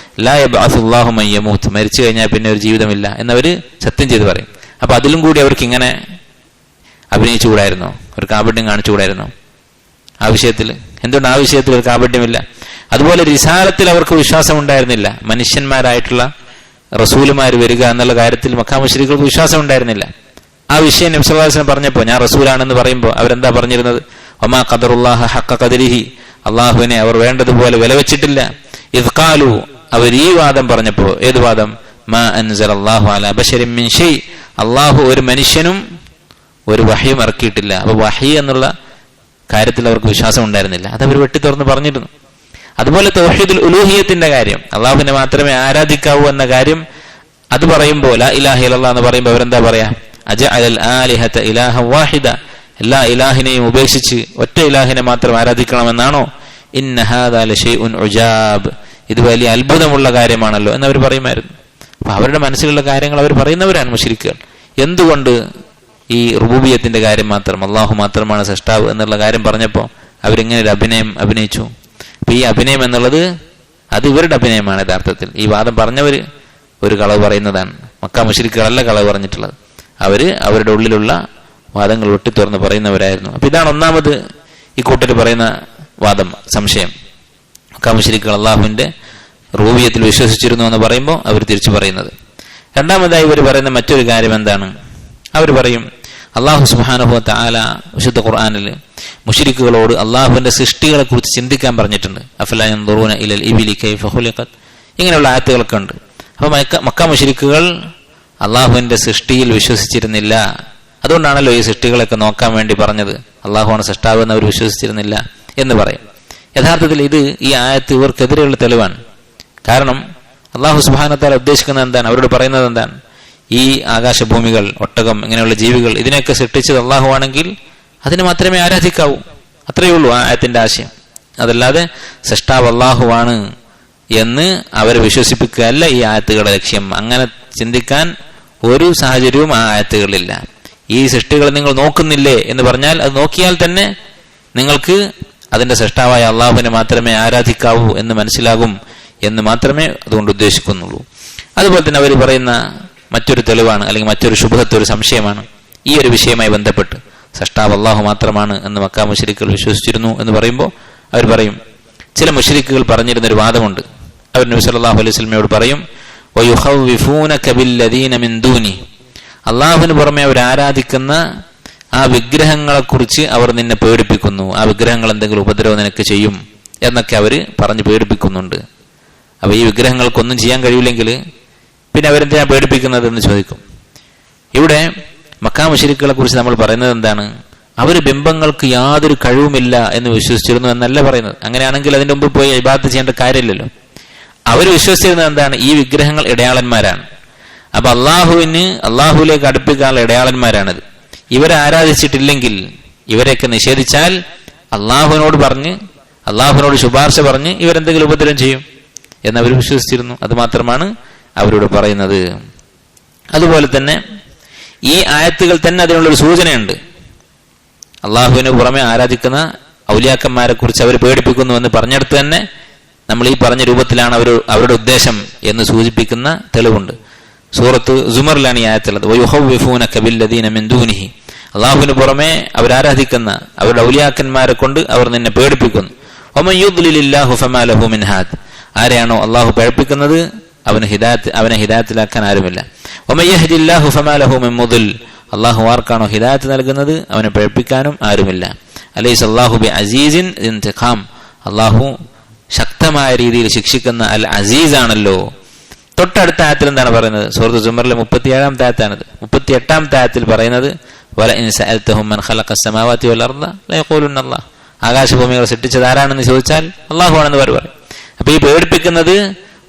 ലാ യബ്അസുല്ലാഹു മൻ യമൂത്ത്, മരിച്ചു കഴിഞ്ഞാൽ പിന്നെ ഒരു ജീവിതമില്ല എന്നവർ സത്യം ചെയ്ത് പറയും. അപ്പൊ അതിലും കൂടി അവർക്ക് ഇങ്ങനെ അഭിനയിച്ചുകൂടായിരുന്നോ? ഒരു കാപട്യം കാണിച്ചുകൂടായിരുന്നോ ആ വിഷയത്തിൽ? എന്തുകൊണ്ട് ആ വിഷയത്തിൽ ഒരു കാപട്യമില്ല? അതുപോലെ റിസാലത്തിൽ അവർക്ക് വിശ്വാസം ഉണ്ടായിരുന്നില്ല. മനുഷ്യന്മാരായിട്ടുള്ള റസൂലുമാർ വരിക എന്നുള്ള കാര്യത്തിൽ മക്കാ മുശ്രിക്കുകൾക്ക് വിശ്വാസം ഉണ്ടായിരുന്നില്ല. ആ വിഷയം നബി സല്ലല്ലാഹു അലൈഹി വസല്ലം പറഞ്ഞപ്പോൾ, ഞാൻ റസൂലാണെന്ന് പറയുമ്പോൾ അവരെന്താ പറഞ്ഞിരുന്നത്? വമാ ഖദറുല്ലാഹ ഹഖ ഖദരിഹി, അള്ളാഹുവിനെ അവർ വേണ്ടതുപോലെ വില വെച്ചിട്ടില്ല. ഇദ് ഖാലു, അവർ ഈ വാദം പറഞ്ഞപ്പോൾ, ഏത് വാദം? മാ അൻസലല്ലാഹു അലാ ബശരിൻ മിൻ ഷൈ, അള്ളാഹു ഒരു മനുഷ്യനും ഒരു വഹയും ഇറക്കിയിട്ടില്ല. അപ്പൊ വഹി എന്നുള്ള കാര്യത്തിൽ അവർക്ക് വിശ്വാസം ഉണ്ടായിരുന്നില്ല. അത് അവർ വെട്ടിത്തുറന്ന് പറഞ്ഞിരുന്നു. അതുപോലെ തൗഹീദുൽ ഉലൂഹിയത്തിന്റെ കാര്യം, അള്ളാഹുവിനെ മാത്രമേ ആരാധിക്കാവൂ എന്ന കാര്യം, അത് പറയുമ്പോൾ ലാ ഇലാഹ ഇല്ലല്ലാഹ് എന്ന് പറയുമ്പോൾ അവരെന്താ പറയാ? അജഅലൽ ആലിഹത ഇലാഹൻ വാഹിദ, എല്ലാ ഇലാഹിനെയും ഉപേക്ഷിച്ച് ഒറ്റ ഇലാഹിനെ മാത്രം ആരാധിക്കണമെന്നാണോ? ഇന്ന ഹാദാ ലശൈഉൻ ഉജാബ്, ഇത് വലിയ അത്ഭുതമുള്ള കാര്യമാണല്ലോ എന്നവർ പറയുമായിരുന്നു. അപ്പൊ അവരുടെ മനസ്സിലുള്ള കാര്യങ്ങൾ അവർ പറയുന്നവരാണ് മുശ്രിക്കുകൾ. എന്തുകൊണ്ട് ഈ റുബൂബിയത്തിന്റെ കാര്യം മാത്രം, അള്ളാഹു മാത്രമാണ് സൃഷ്ടാവ് എന്നുള്ള കാര്യം പറഞ്ഞപ്പോൾ അവരിങ്ങനെ ഒരു അഭിനയം അഭിനയിച്ചു? അപ്പൊ ഈ അഭിനയം എന്നുള്ളത് അത് ഇവരുടെ അഭിനയമാണ്. യഥാർത്ഥത്തിൽ ഈ വാദം പറഞ്ഞവർ ഒരു കളവ് പറയുന്നതാണ്. മക്കാ മുശ്രിക്കുകളല്ല കളവ് പറഞ്ഞിട്ടുള്ളത്. അവര് അവരുടെ ഉള്ളിലുള്ള വാദങ്ങൾ വെട്ടിത്തുറന്ന് പറയുന്നവരായിരുന്നു. അപ്പൊ ഇതാണ് ഒന്നാമത് ഈ കൂട്ടർ പറയുന്ന വാദം, സംശയം. മക്കാ മുശ്രിക്കുകൾ അള്ളാഹുവിന്റെ റൂബിയത്തിൽ വിശ്വസിച്ചിരുന്നു എന്ന് പറയുമ്പോൾ അവർ തിരിച്ചു പറയുന്നത്. രണ്ടാമതായി ഇവർ പറയുന്ന മറ്റൊരു കാര്യം എന്താണ്? അവർ പറയും അള്ളാഹു സുബ്ഹാനഹു വ തആല വിശുദ്ധ ഖുർആനിൽ മുശ്രിക്കുകളോട് അള്ളാഹുവിന്റെ സൃഷ്ടികളെ കുറിച്ച് ചിന്തിക്കാൻ പറഞ്ഞിട്ടുണ്ട്. അഫലാ യൻദുറൂന ഇലൽ ഇബിലി കൈഫ ഖുലിഖത്, ഇങ്ങനെയുള്ള ആയത്തുകളൊക്കെ ഉണ്ട്. അപ്പൊ മക്ക മുശ്രിക്കുകൾ അള്ളാഹുവിന്റെ സൃഷ്ടിയിൽ വിശ്വസിച്ചിരുന്നില്ല. അതുകൊണ്ടാണല്ലോ ഈ സൃഷ്ടികളൊക്കെ നോക്കാൻ വേണ്ടി പറഞ്ഞത്. അള്ളാഹുവാണ് സൃഷ്ടാവ് എന്ന് അവർ വിശ്വസിച്ചിരുന്നില്ല എന്ന് പറയും. യഥാർത്ഥത്തിൽ ഇത് ഈ ആയത്ത് ഇവർക്കെതിരെയുള്ള തെളിവാണ്. കാരണം അള്ളാഹു സുബ്ഹാനഹു വ തആല ഉദ്ദേശിക്കുന്നത് എന്താണ്? അവരോട് പറയുന്നത് എന്താണ്? ഈ ആകാശഭൂമികൾ, ഒട്ടകം, ഇങ്ങനെയുള്ള ജീവികൾ, ഇതിനെയൊക്കെ സൃഷ്ടിച്ചത് അള്ളാഹു ആണെങ്കിൽ അതിനെ മാത്രമേ ആരാധിക്കാവൂ. അത്രയേ ഉള്ളൂ ആ ആയത്തിന്റെ ആശയം. അതല്ലാതെ സൃഷ്ടാവ് അള്ളാഹുവാണ് എന്ന് അവരെ വിശ്വസിപ്പിക്കുകയല്ല ഈ ആയത്തുകളുടെ ലക്ഷ്യം. അങ്ങനെ ചിന്തിക്കാൻ ഒരു സാഹചര്യവും ആ ആയത്തുകളിലില്ല. ഈ സൃഷ്ടികൾ നിങ്ങൾ നോക്കുന്നില്ലേ എന്ന് പറഞ്ഞാൽ അത് നോക്കിയാൽ തന്നെ നിങ്ങൾക്ക് അതിന്റെ സൃഷ്ടാവായ അള്ളാഹുവിനെ മാത്രമേ ആരാധിക്കാവൂ എന്ന് മനസ്സിലാകും എന്ന് മാത്രമേ അതുകൊണ്ട് ഉദ്ദേശിക്കുന്നുള്ളൂ. അതുപോലെ തന്നെ അവർ പറയുന്ന മറ്റൊരു തെളിവാണ്, അല്ലെങ്കിൽ മറ്റൊരു ശുഭഹത്ത്, ഒരു സംശയമാണ് ഈ ഒരു വിഷയവുമായി ബന്ധപ്പെട്ട്. സൃഷ്ടാവ് അള്ളാഹു മാത്രമാണ് എന്ന് മക്കാ മുശ്രിക്കുകൾ വിശ്വസിച്ചിരുന്നു എന്ന് പറയുമ്പോൾ അവർ പറയും, ചില മുശ്രിക്കുകൾ പറഞ്ഞിരുന്നൊരു വാദമുണ്ട്. അവർ നബി സല്ലല്ലാഹു അലൈഹി വസല്ലമയോട് പറയും വയുഖവ്വിഫൂനക ബില്ലദീന മിൻ ദൂനി, അള്ളാഹുവിന് പുറമെ അവർ ആരാധിക്കുന്ന ആ വിഗ്രഹങ്ങളെ കുറിച്ച് അവർ നിന്നെ പേടിപ്പിക്കുന്നു. ആ വിഗ്രഹങ്ങൾ എന്തെങ്കിലും ഉപദ്രവം നിനക്ക് ചെയ്യും എന്നൊക്കെ അവർ പറഞ്ഞ് പേടിപ്പിക്കുന്നുണ്ട്. അപ്പൊ ഈ വിഗ്രഹങ്ങൾക്കൊന്നും ചെയ്യാൻ കഴിയില്ലെങ്കിൽ പിന്നെ അവരെന്തിനാ പേടിപ്പിക്കുന്നത് എന്ന് ചോദിക്കും. ഇവിടെ മക്കാ മുശ്രിക്കുകളെ കുറിച്ച് നമ്മൾ പറയുന്നത് എന്താണ്? അവർ ബിംബങ്ങൾക്ക് യാതൊരു കഴിവുമില്ല എന്ന് വിശ്വസിച്ചിരുന്നു എന്നല്ല പറയുന്നത്. അങ്ങനെയാണെങ്കിൽ അതിന്റെ മുമ്പ് പോയി ഇബാദത്ത് ചെയ്യേണ്ട കാര്യമില്ലല്ലോ. അവർ വിശ്വസിച്ചിരുന്നത് എന്താണ്? ഈ വിഗ്രഹങ്ങൾ ഇടയാളന്മാരാണ്. അപ്പൊ അള്ളാഹുവിലേക്ക് അടുപ്പിക്കാനുള്ള ഇടയാളന്മാരാണിത്. ഇവരെ ആരാധിച്ചിട്ടില്ലെങ്കിൽ, ഇവരെയൊക്കെ നിഷേധിച്ചാൽ അള്ളാഹുവിനോട് ശുപാർശ പറഞ്ഞ് ഇവരെന്തെങ്കിലും ഉപദ്രവം ചെയ്യും എന്നവർ വിശ്വസിച്ചിരുന്നു. അത് മാത്രമാണ് അവരോട് പറയുന്നത്. അതുപോലെ തന്നെ ഈ ആയത്തുകൾ തന്നെ അതിനുള്ളൊരു സൂചനയുണ്ട്. അള്ളാഹുവിന് പുറമെ ആരാധിക്കുന്ന ഔലിയാക്കന്മാരെ കുറിച്ച് അവർ പേടിപ്പിക്കുന്നു എന്ന് പറഞ്ഞെടുത്ത് തന്നെ നമ്മൾ ഈ പറഞ്ഞ രൂപത്തിലാണ് അവരുടെ ഉദ്ദേശം എന്ന് സൂചിപ്പിക്കുന്ന തെളിവുണ്ട്. സൂറത്ത് സുമറിലാണ് ഈ ആയത്തുള്ളത്. വയുഖവ്വിഫൂനക ബില്ലദീന മിൻ ദൂനിഹി, അള്ളാഹുവിന് പുറമെ അവരാരാധിക്കുന്ന അവരുടെ ഔലിയാക്കന്മാരെ കൊണ്ട് അവർ നിന്നെ പേടിപ്പിക്കുന്നു. വമൻ യുദ്ലിലില്ലാഹു ഫമാ ലഹു മിൻ ഹാദ്, ആരെയാണോ അള്ളാഹു പേടിപ്പിക്കുന്നത് അവനെ ഹിദായത്തിലാക്കാൻ ആരുമില്ല. വമൻ യഹ്ദില്ലാഹു ഫമാ ലഹു മിൻ മുദ്ൽ, അള്ളാഹു ആർക്കാണോ ഹിദായത്ത് നൽകുന്നത് അവനെ പേടിപ്പിക്കാനും ആരുമില്ല. അലൈസ അല്ലാഹു ബിഅസീസിൻ ഇന്തിഖാം, അള്ളാഹു ശക്തമായ രീതിയിൽ ശിക്ഷിക്കുന്ന അൽ അസീസ് ആണല്ലോ. തൊട്ടടുത്ത ആയത്തിൽ എന്താണ് പറയുന്നത്? സൂറത്ത് സുമറിലെ 37-ാമത്തെ ആയത്താണിത്. 38-ാമത്തെ ആയത്തിൽ പറയുന്നത് വലഇൻ സഅൽതഹും മൻ ഖലഖസ് സമാവാതി വൽ അർദ ലയഖൂലുന്ന അല്ലാഹ്, ആകാശഭൂമികൾ സൃഷ്ടിച്ചത് ആരാണെന്ന് ചോദിച്ചാൽ അള്ളാഹു ആണെന്ന് പറയും. അപ്പൊ ഈ പേടിപ്പിക്കുന്നത്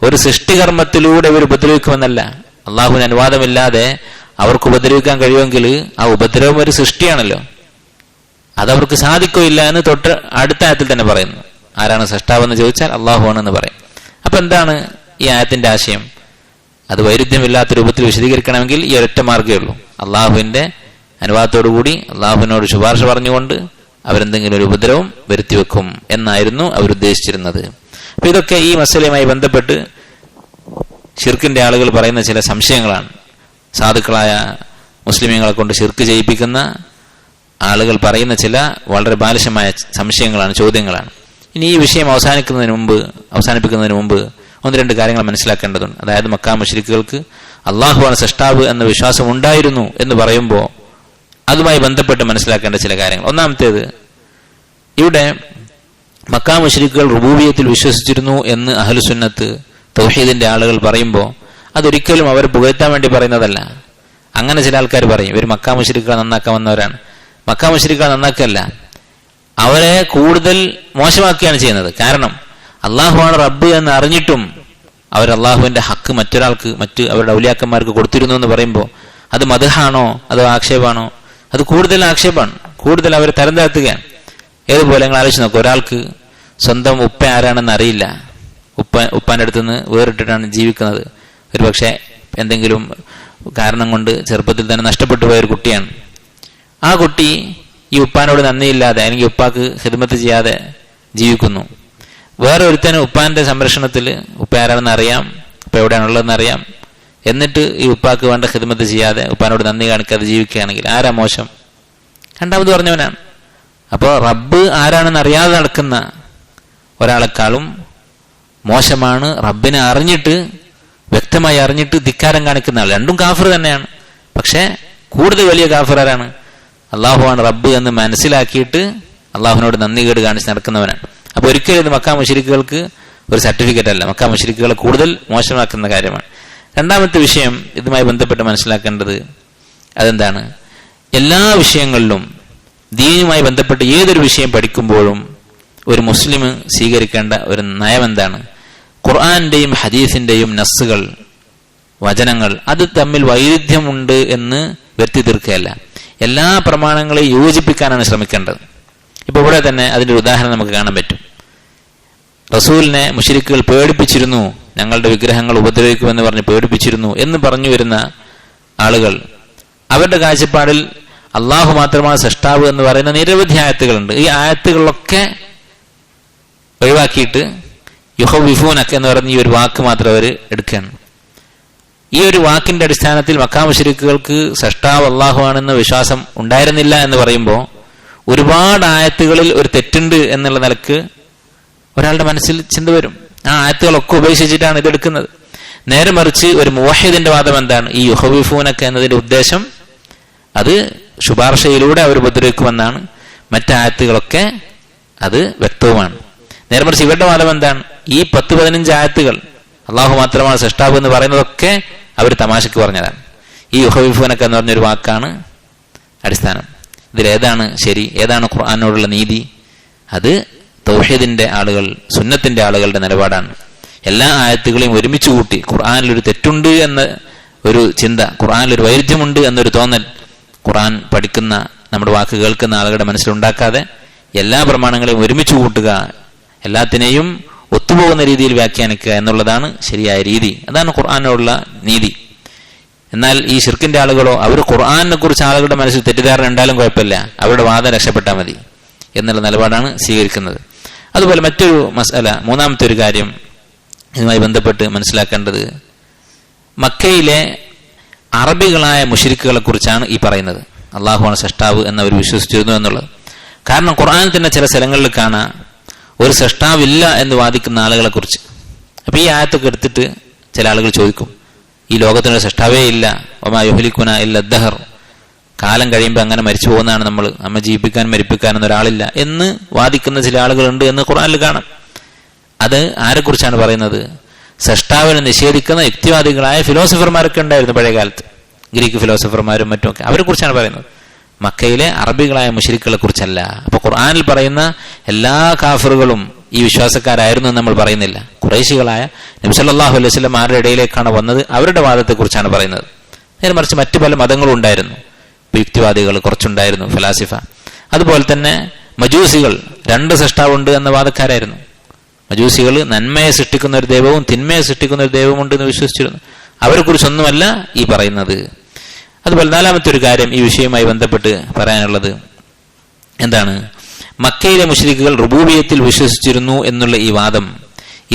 ഒരു സൃഷ്ടികർമ്മത്തിലൂടെ ഇവർ ഉപദ്രവിക്കുമെന്നല്ല. അള്ളാഹുവിന് അനുവാദമില്ലാതെ അവർക്ക് ഉപദ്രവിക്കാൻ കഴിയുമെങ്കിൽ ആ ഉപദ്രവം ഒരു സൃഷ്ടിയാണല്ലോ, അതവർക്ക് സാധിക്കില്ല എന്ന് തൊട്ട് അടുത്ത ആയത്തിൽ തന്നെ പറയുന്നു. ആരാണ് സൃഷ്ടാവെന്ന് ചോദിച്ചാൽ അള്ളാഹു ആണെന്ന് പറയും. അപ്പൊ എന്താണ് ഈ ആയത്തിന്റെ ആശയം? അത് വൈരുദ്ധ്യമില്ലാത്ത രൂപത്തിൽ വിശദീകരിക്കണമെങ്കിൽ ഈ ഒരൊറ്റ മാർഗ്ഗമേ ഉള്ളൂ. അള്ളാഹുവിന്റെ അനുവാദത്തോടുകൂടി അള്ളാഹുവിനോട് ശുപാർശ പറഞ്ഞുകൊണ്ട് അവരെന്തെങ്കിലും ഒരു ഉപദ്രവം വരുത്തിവെക്കും എന്നായിരുന്നു അവരുദ്ദേശിച്ചിരുന്നത്. അപ്പൊ ഇതൊക്കെ ഈ മസലയുമായി ബന്ധപ്പെട്ട് ശിർക്കിന്റെ ആളുകൾ പറയുന്ന ചില സംശയങ്ങളാണ്. സാധുക്കളായ മുസ്ലിമീങ്ങളെ കൊണ്ട് ശിർക്ക് ചെയ്യിപ്പിക്കുന്ന ആളുകൾ പറയുന്ന ചില വളരെ ബാലിശമായ സംശയങ്ങളാണ്, ചോദ്യങ്ങളാണ്. ഇനി ഈ വിഷയം അവസാനിപ്പിക്കുന്നതിന് മുമ്പ് ഒന്ന് രണ്ട് കാര്യങ്ങൾ മനസ്സിലാക്കേണ്ടതുണ്ട്. അതായത് മക്കാ മുശ്രിക്കുകൾക്ക് അള്ളാഹുവാണ് സൃഷ്ടാവ് എന്ന വിശ്വാസം ഉണ്ടായിരുന്നു എന്ന് പറയുമ്പോൾ അതുമായി ബന്ധപ്പെട്ട് മനസ്സിലാക്കേണ്ട ചില കാര്യങ്ങൾ. ഒന്നാമത്തേത്, ഇവിടെ മക്കാ മുശ്രിക്കുകൾ റുബൂബിയത്തിൽ വിശ്വസിച്ചിരുന്നു എന്ന് അഹ്ലുസുന്നത്ത് തൗഹീദിന്റെ ആളുകൾ പറയുമ്പോൾ അതൊരിക്കലും അവർ പുകഴ്ത്താൻ വേണ്ടി പറയുന്നതല്ല. അങ്ങനെ ചില ആൾക്കാർ പറയും ഇവർ മക്കാ മുശ്രിക്കുകളെ നന്നാക്കാൻ വന്നവരാണ്. മക്കാ മുശ്രിക്കുകളെ നന്നാക്കല്ല, അവരെ കൂടുതൽ മോശമാക്കുകയാണ് ചെയ്യുന്നത്. കാരണം അള്ളാഹുവാണ് റബ്ബ് എന്ന് അറിഞ്ഞിട്ടും അവർ അള്ളാഹുവിന്റെ ഹക്ക് മറ്റൊരാൾക്ക്, അവരുടെ ഔലിയാക്കന്മാർക്ക് കൊടുത്തിരുന്നു എന്ന് പറയുമ്പോൾ അത് മദ്ഹാണോ അതോ ആക്ഷേപമാണോ? അത് കൂടുതൽ ആക്ഷേപമാണ്, കൂടുതൽ അവരെ തരം താഴ്ത്തുകയാണ്. ഏതുപോലെ നിങ്ങൾ ആലോചിച്ച് നോക്കുക, ഒരാൾക്ക് സ്വന്തം ഉപ്പ ആരാണെന്ന് അറിയില്ല, ഉപ്പാന്റെ അടുത്ത് നിന്ന് വേറിട്ടിട്ടാണ് ജീവിക്കുന്നത്. ഒരു പക്ഷേ എന്തെങ്കിലും കാരണം കൊണ്ട് ചെറുപ്പത്തിൽ തന്നെ നഷ്ടപ്പെട്ടു പോയൊരു കുട്ടിയാണ്. ആ കുട്ടി ഈ ഉപ്പാനോട് നന്ദിയില്ലാതെ അല്ലെങ്കിൽ ഉപ്പാക്ക് ഖിദ്മത്ത് ചെയ്യാതെ ജീവിക്കുന്നു. വേറെ ഒരുത്തന് ഉപ്പാന്റെ സംരക്ഷണത്തിൽ ഉപ്പ ആരാണെന്ന് അറിയാം, ഉപ്പ എവിടെയാണുള്ളതെന്ന് അറിയാം, എന്നിട്ട് ഈ ഉപ്പാക്ക് വേണ്ട ഖിദ്മത്ത് ചെയ്യാതെ ഉപ്പാനോട് നന്ദി കാണിക്കാതെ ജീവിക്കുകയാണെങ്കിൽ ആരാ മോശം? രണ്ടാമത് പറഞ്ഞവനാണ്. അപ്പോൾ റബ്ബ് ആരാണെന്ന് അറിയാതെ നടക്കുന്ന ഒരാളെക്കാളും മോശമാണ് റബ്ബിനെ അറിഞ്ഞിട്ട്, വ്യക്തമായി അറിഞ്ഞിട്ട് ധിക്കാരം കാണിക്കുന്ന ആൾ. രണ്ടും കാഫിർ തന്നെയാണ്. പക്ഷെ കൂടുതൽ വലിയ കാഫിർ ആരാണ്? അള്ളാഹുവാണ് റബ്ബ് എന്ന് മനസ്സിലാക്കിയിട്ട് അള്ളാഹുവിനോട് നന്ദി കേട് കാണിച്ച് നടക്കുന്നവനാണ്. അപ്പൊ ഒരിക്കലും ഇത് മക്കാ മുശ്രിക്കുകൾക്ക് ഒരു സർട്ടിഫിക്കറ്റ് അല്ല, മക്കാ മുശ്രിക്കുകളെ കൂടുതൽ മോശമാക്കുന്ന കാര്യമാണ്. രണ്ടാമത്തെ വിഷയം ഇതുമായി ബന്ധപ്പെട്ട് മനസ്സിലാക്കേണ്ടത് അതെന്താണ്? എല്ലാ വിഷയങ്ങളിലും ദീനുമായി ബന്ധപ്പെട്ട് ഏതൊരു വിഷയം പഠിക്കുമ്പോഴും ഒരു മുസ്ലിം സ്വീകരിക്കേണ്ട ഒരു നയം എന്താണ്? ഖുർആന്റെയും ഹദീസിന്റെയും നസ്സുകൾ, വചനങ്ങൾ, അത് തമ്മിൽ വൈരുദ്ധ്യമുണ്ട് എന്ന് വ്യക്തി തീർക്കുകയല്ല, എല്ലാ പ്രമാണങ്ങളെയും യോജിപ്പിക്കാനാണ് ശ്രമിക്കേണ്ടത്. ഇപ്പൊ ഇവിടെ തന്നെ അതിന്റെ ഒരു ഉദാഹരണം നമുക്ക് കാണാൻ പറ്റും. റസൂലിനെ മുശ്രിക്കുകൾ പേടിപ്പിച്ചിരുന്നു, ഞങ്ങളുടെ വിഗ്രഹങ്ങൾ ഉപദ്രവിക്കുമെന്ന് പറഞ്ഞ് പേടിപ്പിച്ചിരുന്നു എന്ന് പറഞ്ഞു വരുന്ന ആളുകൾ, അവരുടെ കാഴ്ചപ്പാടിൽ അള്ളാഹു മാത്രമാണ് സൃഷ്ടാവ് എന്ന് പറയുന്ന നിരവധി ആയത്തുകളുണ്ട്. ഈ ആയത്തുകളിലൊക്കെ ഒഴിവാക്കിയിട്ട് യുഹവിഫൂനക്ക് എന്ന് പറയുന്ന ഈ ഒരു വാക്ക് മാത്രം അവർ എടുക്കുകയാണ്. ഈ ഒരു വാക്കിന്റെ അടിസ്ഥാനത്തിൽ മക്കാ മുശ്രിക്കുകൾക്ക് സൃഷ്ടാവ് അള്ളാഹു ആണെന്ന് വിശ്വാസം ഉണ്ടായിരുന്നില്ല എന്ന് പറയുമ്പോൾ ഒരുപാട് ആയത്തുകളിൽ ഒരു തെറ്റുണ്ട് എന്നുള്ള നിലക്ക് ഒരാളുടെ മനസ്സിൽ ചിന്ത വരും. ആ ആയത്തുകളൊക്കെ ഉപേക്ഷിച്ചിട്ടാണ് ഇതെടുക്കുന്നത്. നേരെ മറിച്ച് ഒരു മുവഹിദിന്റെ വാദം എന്താണ്? ഈ യുഹവിഫൂനക്ക് എന്നതിന്റെ ഉദ്ദേശം അത് ശുപാർശയിലൂടെ അവർ ഉപദ്രവിക്കുമെന്നാണ്. മറ്റായത്തുകളൊക്കെ അത് വ്യക്തവുമാണ്. നേരെ മറിച്ച് ഇവരുടെ വാദം എന്താണ്? ഈ 10-15 ആയത്തുകൾ അള്ളാഹു മാത്രമാണ് സൃഷ്ടാവ് എന്ന് പറയുന്നതൊക്കെ അവർ തമാശക്ക് പറഞ്ഞതാണ്. ഈ യുഹവിഫൂനക്ക് എന്ന് പറഞ്ഞൊരു വാക്കാണ് അടിസ്ഥാനം. ഇതിലേതാണ് ശരി, ഏതാണ് ഖുർആനോടുള്ള നീതി? അത് തൗഹീദിന്റെ ആളുകൾ, സുന്നത്തിന്റെ ആളുകളുടെ നിലപാടാണ്. എല്ലാ ആയത്തുകളെയും ഒരുമിച്ച് കൂട്ടി ഖുർആനിലൊരു തെറ്റുണ്ട് എന്ന ഒരു ചിന്ത, ഖുർആനിലൊരു വൈരുദ്ധ്യമുണ്ട് എന്നൊരു തോന്നൽ ഖുർആൻ പഠിക്കുന്ന, നമ്മുടെ വാക്ക് കേൾക്കുന്ന ആളുകളുടെ മനസ്സിലുണ്ടാക്കാതെ എല്ലാ പ്രമാണങ്ങളെയും ഒരുമിച്ച് കൂട്ടുക, എല്ലാത്തിനെയും ഒത്തുപോകുന്ന രീതിയിൽ വ്യാഖ്യാനിക്കുക എന്നുള്ളതാണ് ശരിയായ രീതി. അതാണ് ഖുർആനോടുള്ള നീതി. എന്നാൽ ഈ ശിർക്കിന്റെ ആളുകളോ, അവർ ഖുർആനെ കുറിച്ച് ആളുകളുടെ മനസ്സിൽ തെറ്റിദ്ധാരണ ഉണ്ടായാലും കുഴപ്പമില്ല, അവരുടെ വാദം രക്ഷപ്പെട്ടാൽ മതി എന്നുള്ള നിലപാടാണ് സ്വീകരിക്കുന്നത്. അതുപോലെ മറ്റൊരു മസല, മൂന്നാമത്തെ ഒരു കാര്യം ഇതുമായി ബന്ധപ്പെട്ട് മനസ്സിലാക്കേണ്ടത്, മക്കയിലെ അറബികളായ മുശ്രിക്കുകളെ കുറിച്ചാണ് ഈ പറയുന്നത്. അള്ളാഹുവാണ് സൃഷ്ടാവ് എന്നവർ വിശ്വസിച്ചിരുന്നു എന്നുള്ളത്. കാരണം ഖുർആനിൽ തന്നെ ചില സ്ഥലങ്ങളിൽ കാണാം ഒരു സൃഷ്ടാവില്ല എന്ന് വാദിക്കുന്ന ആളുകളെ കുറിച്ച്. അപ്പൊ ഈ ആയത്തൊക്കെ എടുത്തിട്ട് ചില ആളുകൾ ചോദിക്കും, ഈ ലോകത്തിനൊരു സൃഷ്ടാവേ ഇല്ല, വമാ യുഹ്ലികുനാ ഇല്ല ദഹർ, കാലം കഴിയുമ്പോൾ അങ്ങനെ മരിച്ചു പോകുന്നതാണ് നമ്മൾ, നമ്മെ ജീവിപ്പിക്കാനും മരിപ്പിക്കാനും ഒരാളില്ല എന്ന് വാദിക്കുന്ന ചില ആളുകളുണ്ട് എന്ന് ഖുർആനിൽ കാണാം. അത് ആരെക്കുറിച്ചാണ് പറയുന്നത്? സൃഷ്ടാവിനെ നിഷേധിക്കുന്ന യുക്തിവാദികളായ ഫിലോസഫർമാരൊക്കെ ഉണ്ടായിരുന്നു പഴയ കാലത്ത്, ഗ്രീക്ക് ഫിലോസഫർമാരും മറ്റുമൊക്കെ, അവരെ കുറിച്ചാണ് പറയുന്നത്. മക്കയിലെ അറബികളായ മുശ്രിക്കുകളെ കുറിച്ചല്ല. അപ്പൊ ഖുർആനിൽ പറയുന്ന എല്ലാ കാഫിറുകളും ഈ വിശ്വാസക്കാരായിരുന്നു എന്ന് നമ്മൾ പറയുന്നില്ല. ഖുറൈശികളായ നബി സല്ലല്ലാഹു അലൈഹി വസല്ലം ആരുടെ ഇടയിലേക്കാണ് വന്നത്, അവരുടെ വാദത്തെക്കുറിച്ചാണ് പറയുന്നത്. നേരെ മറിച്ച് മറ്റു പല മതങ്ങളും ഉണ്ടായിരുന്നു. യുക്തിവാദികൾ കുറച്ചുണ്ടായിരുന്നു, ഫലാസിഫ. അതുപോലെ തന്നെ മജൂസികൾ 2 സൃഷ്ടാവുണ്ട് എന്ന വാദക്കാരായിരുന്നു. മജൂസികൾ നന്മയെ സൃഷ്ടിക്കുന്ന ഒരു ദൈവവും തിന്മയെ സൃഷ്ടിക്കുന്ന ഒരു ദൈവമുണ്ട് എന്ന് വിശ്വസിച്ചിരുന്നു. അവരെ കുറിച്ചൊന്നുമല്ല ഈ പറയുന്നത്. അതുപോലെ 4-മത്തെ ഒരു കാര്യം ഈ വിഷയവുമായി ബന്ധപ്പെട്ട് പറയാനുള്ളത് എന്താണ്? മക്കയിലെ മുശ്രിക്കുകൾ റുബൂബിയത്തിൽ വിശ്വസിച്ചിരുന്നു എന്നുള്ള ഈ വാദം,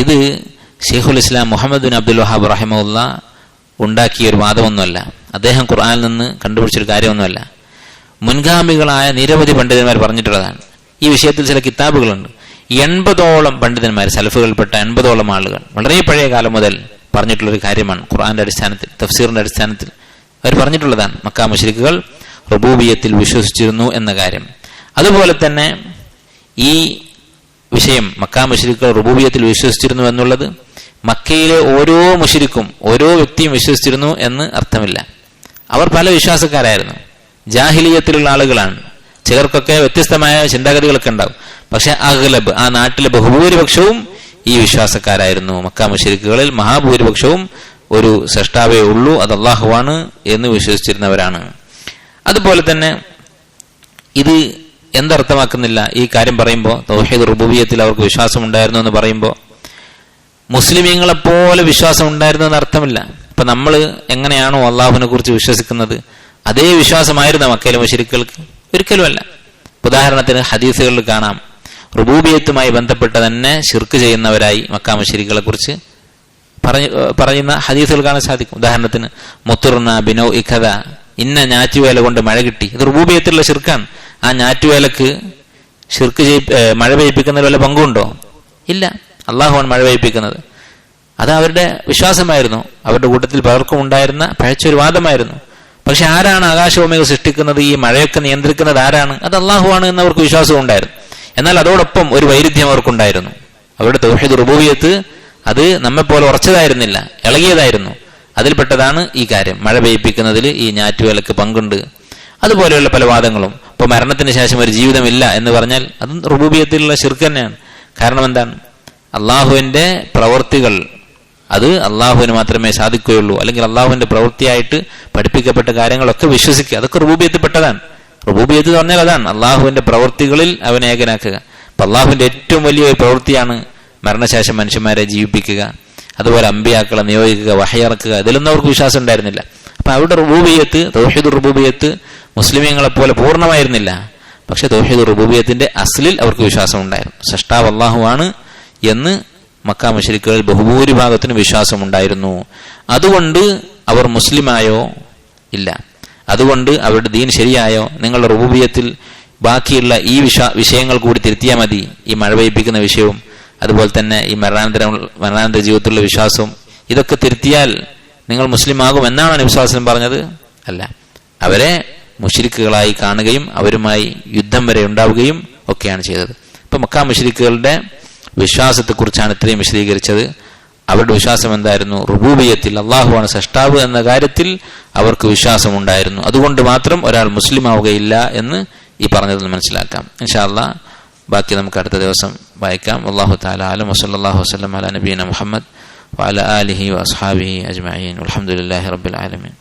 ഇത് ശൈഖുൽ ഇസ്ലാം മുഹമ്മദ് ബിൻ അബ്ദുൽ വഹാബ് റഹിമഹുല്ലാ ഉണ്ടാക്കിയ ഒരു വാദമൊന്നുമല്ല. അദ്ദേഹം ഖുർആനിൽ നിന്ന് കണ്ടുപിടിച്ചൊരു കാര്യമൊന്നുമല്ല. മുൻഗാമികളായ നിരവധി പണ്ഡിതന്മാർ പറഞ്ഞിട്ടുള്ളതാണ്. ഈ വിഷയത്തിൽ ചില കിതാബുകളുണ്ട്. 80ഓളം പണ്ഡിതന്മാർ, സലഫുകൾപ്പെട്ട 80ഓളം ആളുകൾ വളരെ പഴയ കാലം മുതൽ പറഞ്ഞിട്ടുള്ളൊരു കാര്യമാണ്. ഖുർആന്റെ അടിസ്ഥാനത്തിൽ, തഫ്സീറിന്റെ അടിസ്ഥാനത്തിൽ അവർ പറഞ്ഞിട്ടുള്ളതാണ് മക്ക മുശ്രിക്കുകൾ റുബൂബിയത്തിൽ വിശ്വസിച്ചിരുന്നു എന്ന കാര്യം. അതുപോലെ തന്നെ ഈ വിഷയം മക്ക മുശ്രിക്കുകൾ റുബൂബിയത്തിൽ വിശ്വസിച്ചിരുന്നു എന്നുള്ളത് മക്കയിലെ ഓരോ മുശ്രിക്കും ഓരോ വ്യക്തിയും വിശ്വസിച്ചിരുന്നു എന്ന് അർത്ഥമില്ല. അവർ പല വിശ്വാസക്കാരായിരുന്നു, ജാഹിലിയത്തിലുള്ള ആളുകളാണ്. ചിലർക്കൊക്കെ വ്യത്യസ്തമായ ചിന്താഗതികളൊക്കെ ഉണ്ടാവും. പക്ഷെ അഗ്ലബ്, ആ നാട്ടിലെ ബഹുഭൂരിപക്ഷവും ഈ വിശ്വാസക്കാരായിരുന്നു. മക്ക മുശ്രിക്കുകളിൽ മഹാഭൂരിപക്ഷവും ഒരു സൃഷ്ടാവേ ഉള്ളൂ, അത് അല്ലാഹുവാണ് എന്ന് വിശ്വസിച്ചിരുന്നവരാണ്. അതുപോലെ തന്നെ ഇത് എന്തർത്ഥമാക്കുന്നില്ല ഈ കാര്യം പറയുമ്പോൾ, തൗഹീദ് റുബൂബിയത്തിൽ അവർക്ക് വിശ്വാസം ഉണ്ടായിരുന്നു എന്ന് പറയുമ്പോൾ മുസ്ലിമീങ്ങളെപ്പോലെ വിശ്വാസം ഉണ്ടായിരുന്നു എന്ന് അർത്ഥമില്ല. ഇപ്പൊ നമ്മൾ എങ്ങനെയാണോ അള്ളാഹുവിനെ കുറിച്ച് വിശ്വസിക്കുന്നത് അതേ വിശ്വാസമായിരുന്നു മക്കയിലെ മുശ്രിക്കുകൾക്ക്? ഒരിക്കലുമല്ല. ഉദാഹരണത്തിന് ഹദീസുകളിൽ കാണാം, റുബൂബിയത്തുമായി ബന്ധപ്പെട്ട് തന്നെ ശിർക്ക് ചെയ്യുന്നവരായി മക്ക മുശ്രിക്കുകളെ കുറിച്ച് പറയുന്ന ഹദീസുകൾ കാണാൻ സാധിക്കും. ഉദാഹരണത്തിന് മുത്തുർന ബിനോ ഇഖദ, ഇന്ന ഞാറ്റുവേല കൊണ്ട് മഴ കിട്ടി. ഇത് റുബൂബിയത്തിലുള്ള ശിർക്കാണ്. ആ ഞാറ്റുവേലക്ക് ശിർക്ക് മഴ പെയ്യിപ്പിക്കുന്നതിൽ വല്ല പങ്കുണ്ടോ? ഇല്ല. അള്ളാഹുവാണ് മഴ പെയ്യിപ്പിക്കുന്നത്. അത് അവരുടെ വിശ്വാസമായിരുന്നു. അവരുടെ കൂട്ടത്തിൽ പലർക്കും ഉണ്ടായിരുന്ന പഴച്ചൊരു വാദമായിരുന്നു. പക്ഷെ ആരാണ് ആകാശഭൂമികൾ സൃഷ്ടിക്കുന്നത്, ഈ മഴയൊക്കെ നിയന്ത്രിക്കുന്നത് ആരാണ്? അത് അള്ളാഹുവാണ് എന്നവർക്ക് വിശ്വാസം ഉണ്ടായിരുന്നു. എന്നാൽ അതോടൊപ്പം ഒരു വൈരുദ്ധ്യം അവർക്കുണ്ടായിരുന്നു. അവരുടെ തൗഹീദ് റുബൂബിയത്ത് അത് നമ്മെപ്പോലെ ഉറച്ചതായിരുന്നില്ല, ഇളകിയതായിരുന്നു. അതിൽപ്പെട്ടതാണ് ഈ കാര്യം, മഴ പെയ്യിപ്പിക്കുന്നതിൽ ഈ ഞാറ്റുവേലക്ക് പങ്കുണ്ട്. അതുപോലെയുള്ള പല വാദങ്ങളും. ഇപ്പൊ മരണത്തിന് ശേഷം ഒരു ജീവിതമില്ല എന്ന് പറഞ്ഞാൽ അതും റുബൂബിയത്തിലുള്ള ശിർക്ക് തന്നെയാണ്. കാരണം എന്താണ്? അള്ളാഹുവിന്റെ പ്രവൃത്തികൾ അത് അള്ളാഹുവിന് മാത്രമേ സാധിക്കുകയുള്ളൂ, അല്ലെങ്കിൽ അള്ളാഹുവിന്റെ പ്രവൃത്തിയായിട്ട് പഠിപ്പിക്കപ്പെട്ട കാര്യങ്ങളൊക്കെ വിശ്വസിക്കുക, അതൊക്കെ റുബൂബിയത്തിൽപ്പെട്ടതാണ്. റുബൂബിയത്ത് എന്ന് പറഞ്ഞാൽ അതാണ് അള്ളാഹുവിന്റെ പ്രവൃത്തികളിൽ അവനെ ഏകനാക്കുക. അപ്പൊ അള്ളാഹുവിന്റെ ഏറ്റവും വലിയ പ്രവൃത്തിയാണ് മരണശേഷം മനുഷ്യന്മാരെ ജീവിപ്പിക്കുക, അതുപോലെ അമ്പിയാക്കളെ നിയോഗിക്കുക, വഹയിറക്കുക. ഇതിലൊന്നും അവർക്ക് വിശ്വാസം ഉണ്ടായിരുന്നില്ല. അപ്പൊ അവരുടെ റുബൂബിയത്ത്, തൗഹീദ് റുബൂബിയത്ത് മുസ്ലിമീങ്ങളെ പോലെ പൂർണ്ണമായിരുന്നില്ല. പക്ഷെ തൗഹീദ് റുബൂബിയത്തിന്റെ അസ്ലിൽ അവർക്ക് വിശ്വാസം ഉണ്ടായിരുന്നു. സൃഷ്ടാവ് അള്ളാഹുവാണ് എന്ന് മക്ക മുശ്രിക്കുകളിൽ ബഹുഭൂരിഭാഗത്തിന് വിശ്വാസം ഉണ്ടായിരുന്നു. അതുകൊണ്ട് അവർ മുസ്ലിമായോ? ഇല്ല. അതുകൊണ്ട് അവരുടെ ദീൻ ശരിയായോ? നിങ്ങളുടെ റുബൂബിയത്തിൽ ബാക്കിയുള്ള ഈ വിഷയങ്ങൾ കൂടി തിരുത്തിയാൽ മതി. ഈ മഴ പെയ്യിപ്പിക്കുന്ന വിഷയവും അതുപോലെ തന്നെ ഈ മരണാനന്തര ജീവിതത്തിലുള്ള വിശ്വാസവും ഇതൊക്കെ തിരുത്തിയാൽ നിങ്ങൾ മുസ്ലിം ആകും എന്നാണ് നബി സ്വല്ലല്ലാഹു അലൈഹി വസല്ലം പറഞ്ഞത്? അല്ല. അവരെ മുശ്രിക്കുകളായി കാണുകയും അവരുമായി യുദ്ധം വരെ ഉണ്ടാവുകയും ഒക്കെയാണ് ചെയ്തത്. ഇപ്പൊ മക്ക മുശ്രിക്കുകളുടെ വിശ്വാസത്തെക്കുറിച്ചാണ് ഇത്രയും വിശദീകരിച്ചത്. അവരുടെ വിശ്വാസം എന്തായിരുന്നു? റുബൂബിയത്തിൽ അള്ളാഹുവാണ് സൃഷ്ടാവ് എന്ന കാര്യത്തിൽ അവർക്ക് വിശ്വാസമുണ്ടായിരുന്നു. അതുകൊണ്ട് മാത്രം ഒരാൾ മുസ്ലിം ആവുകയില്ല എന്ന് ഈ പറഞ്ഞതിൽ മനസ്സിലാക്കാം. ഇൻഷാ അല്ലാഹ് ബാക്കി നമുക്ക് അടുത്ത ദിവസം വായിക്കാം. അല്ലാഹു തആല അലം. വസല്ലല്ലാഹു വസല്ലം അലാ നബിയിന മുഹമ്മദ് വഅലാ ആലിഹി വഅസ്ഹാബിഹി അജ്മഈൻ. വൽഹംദുലില്ലാഹി റബ്ബിൽ ആലമീൻ.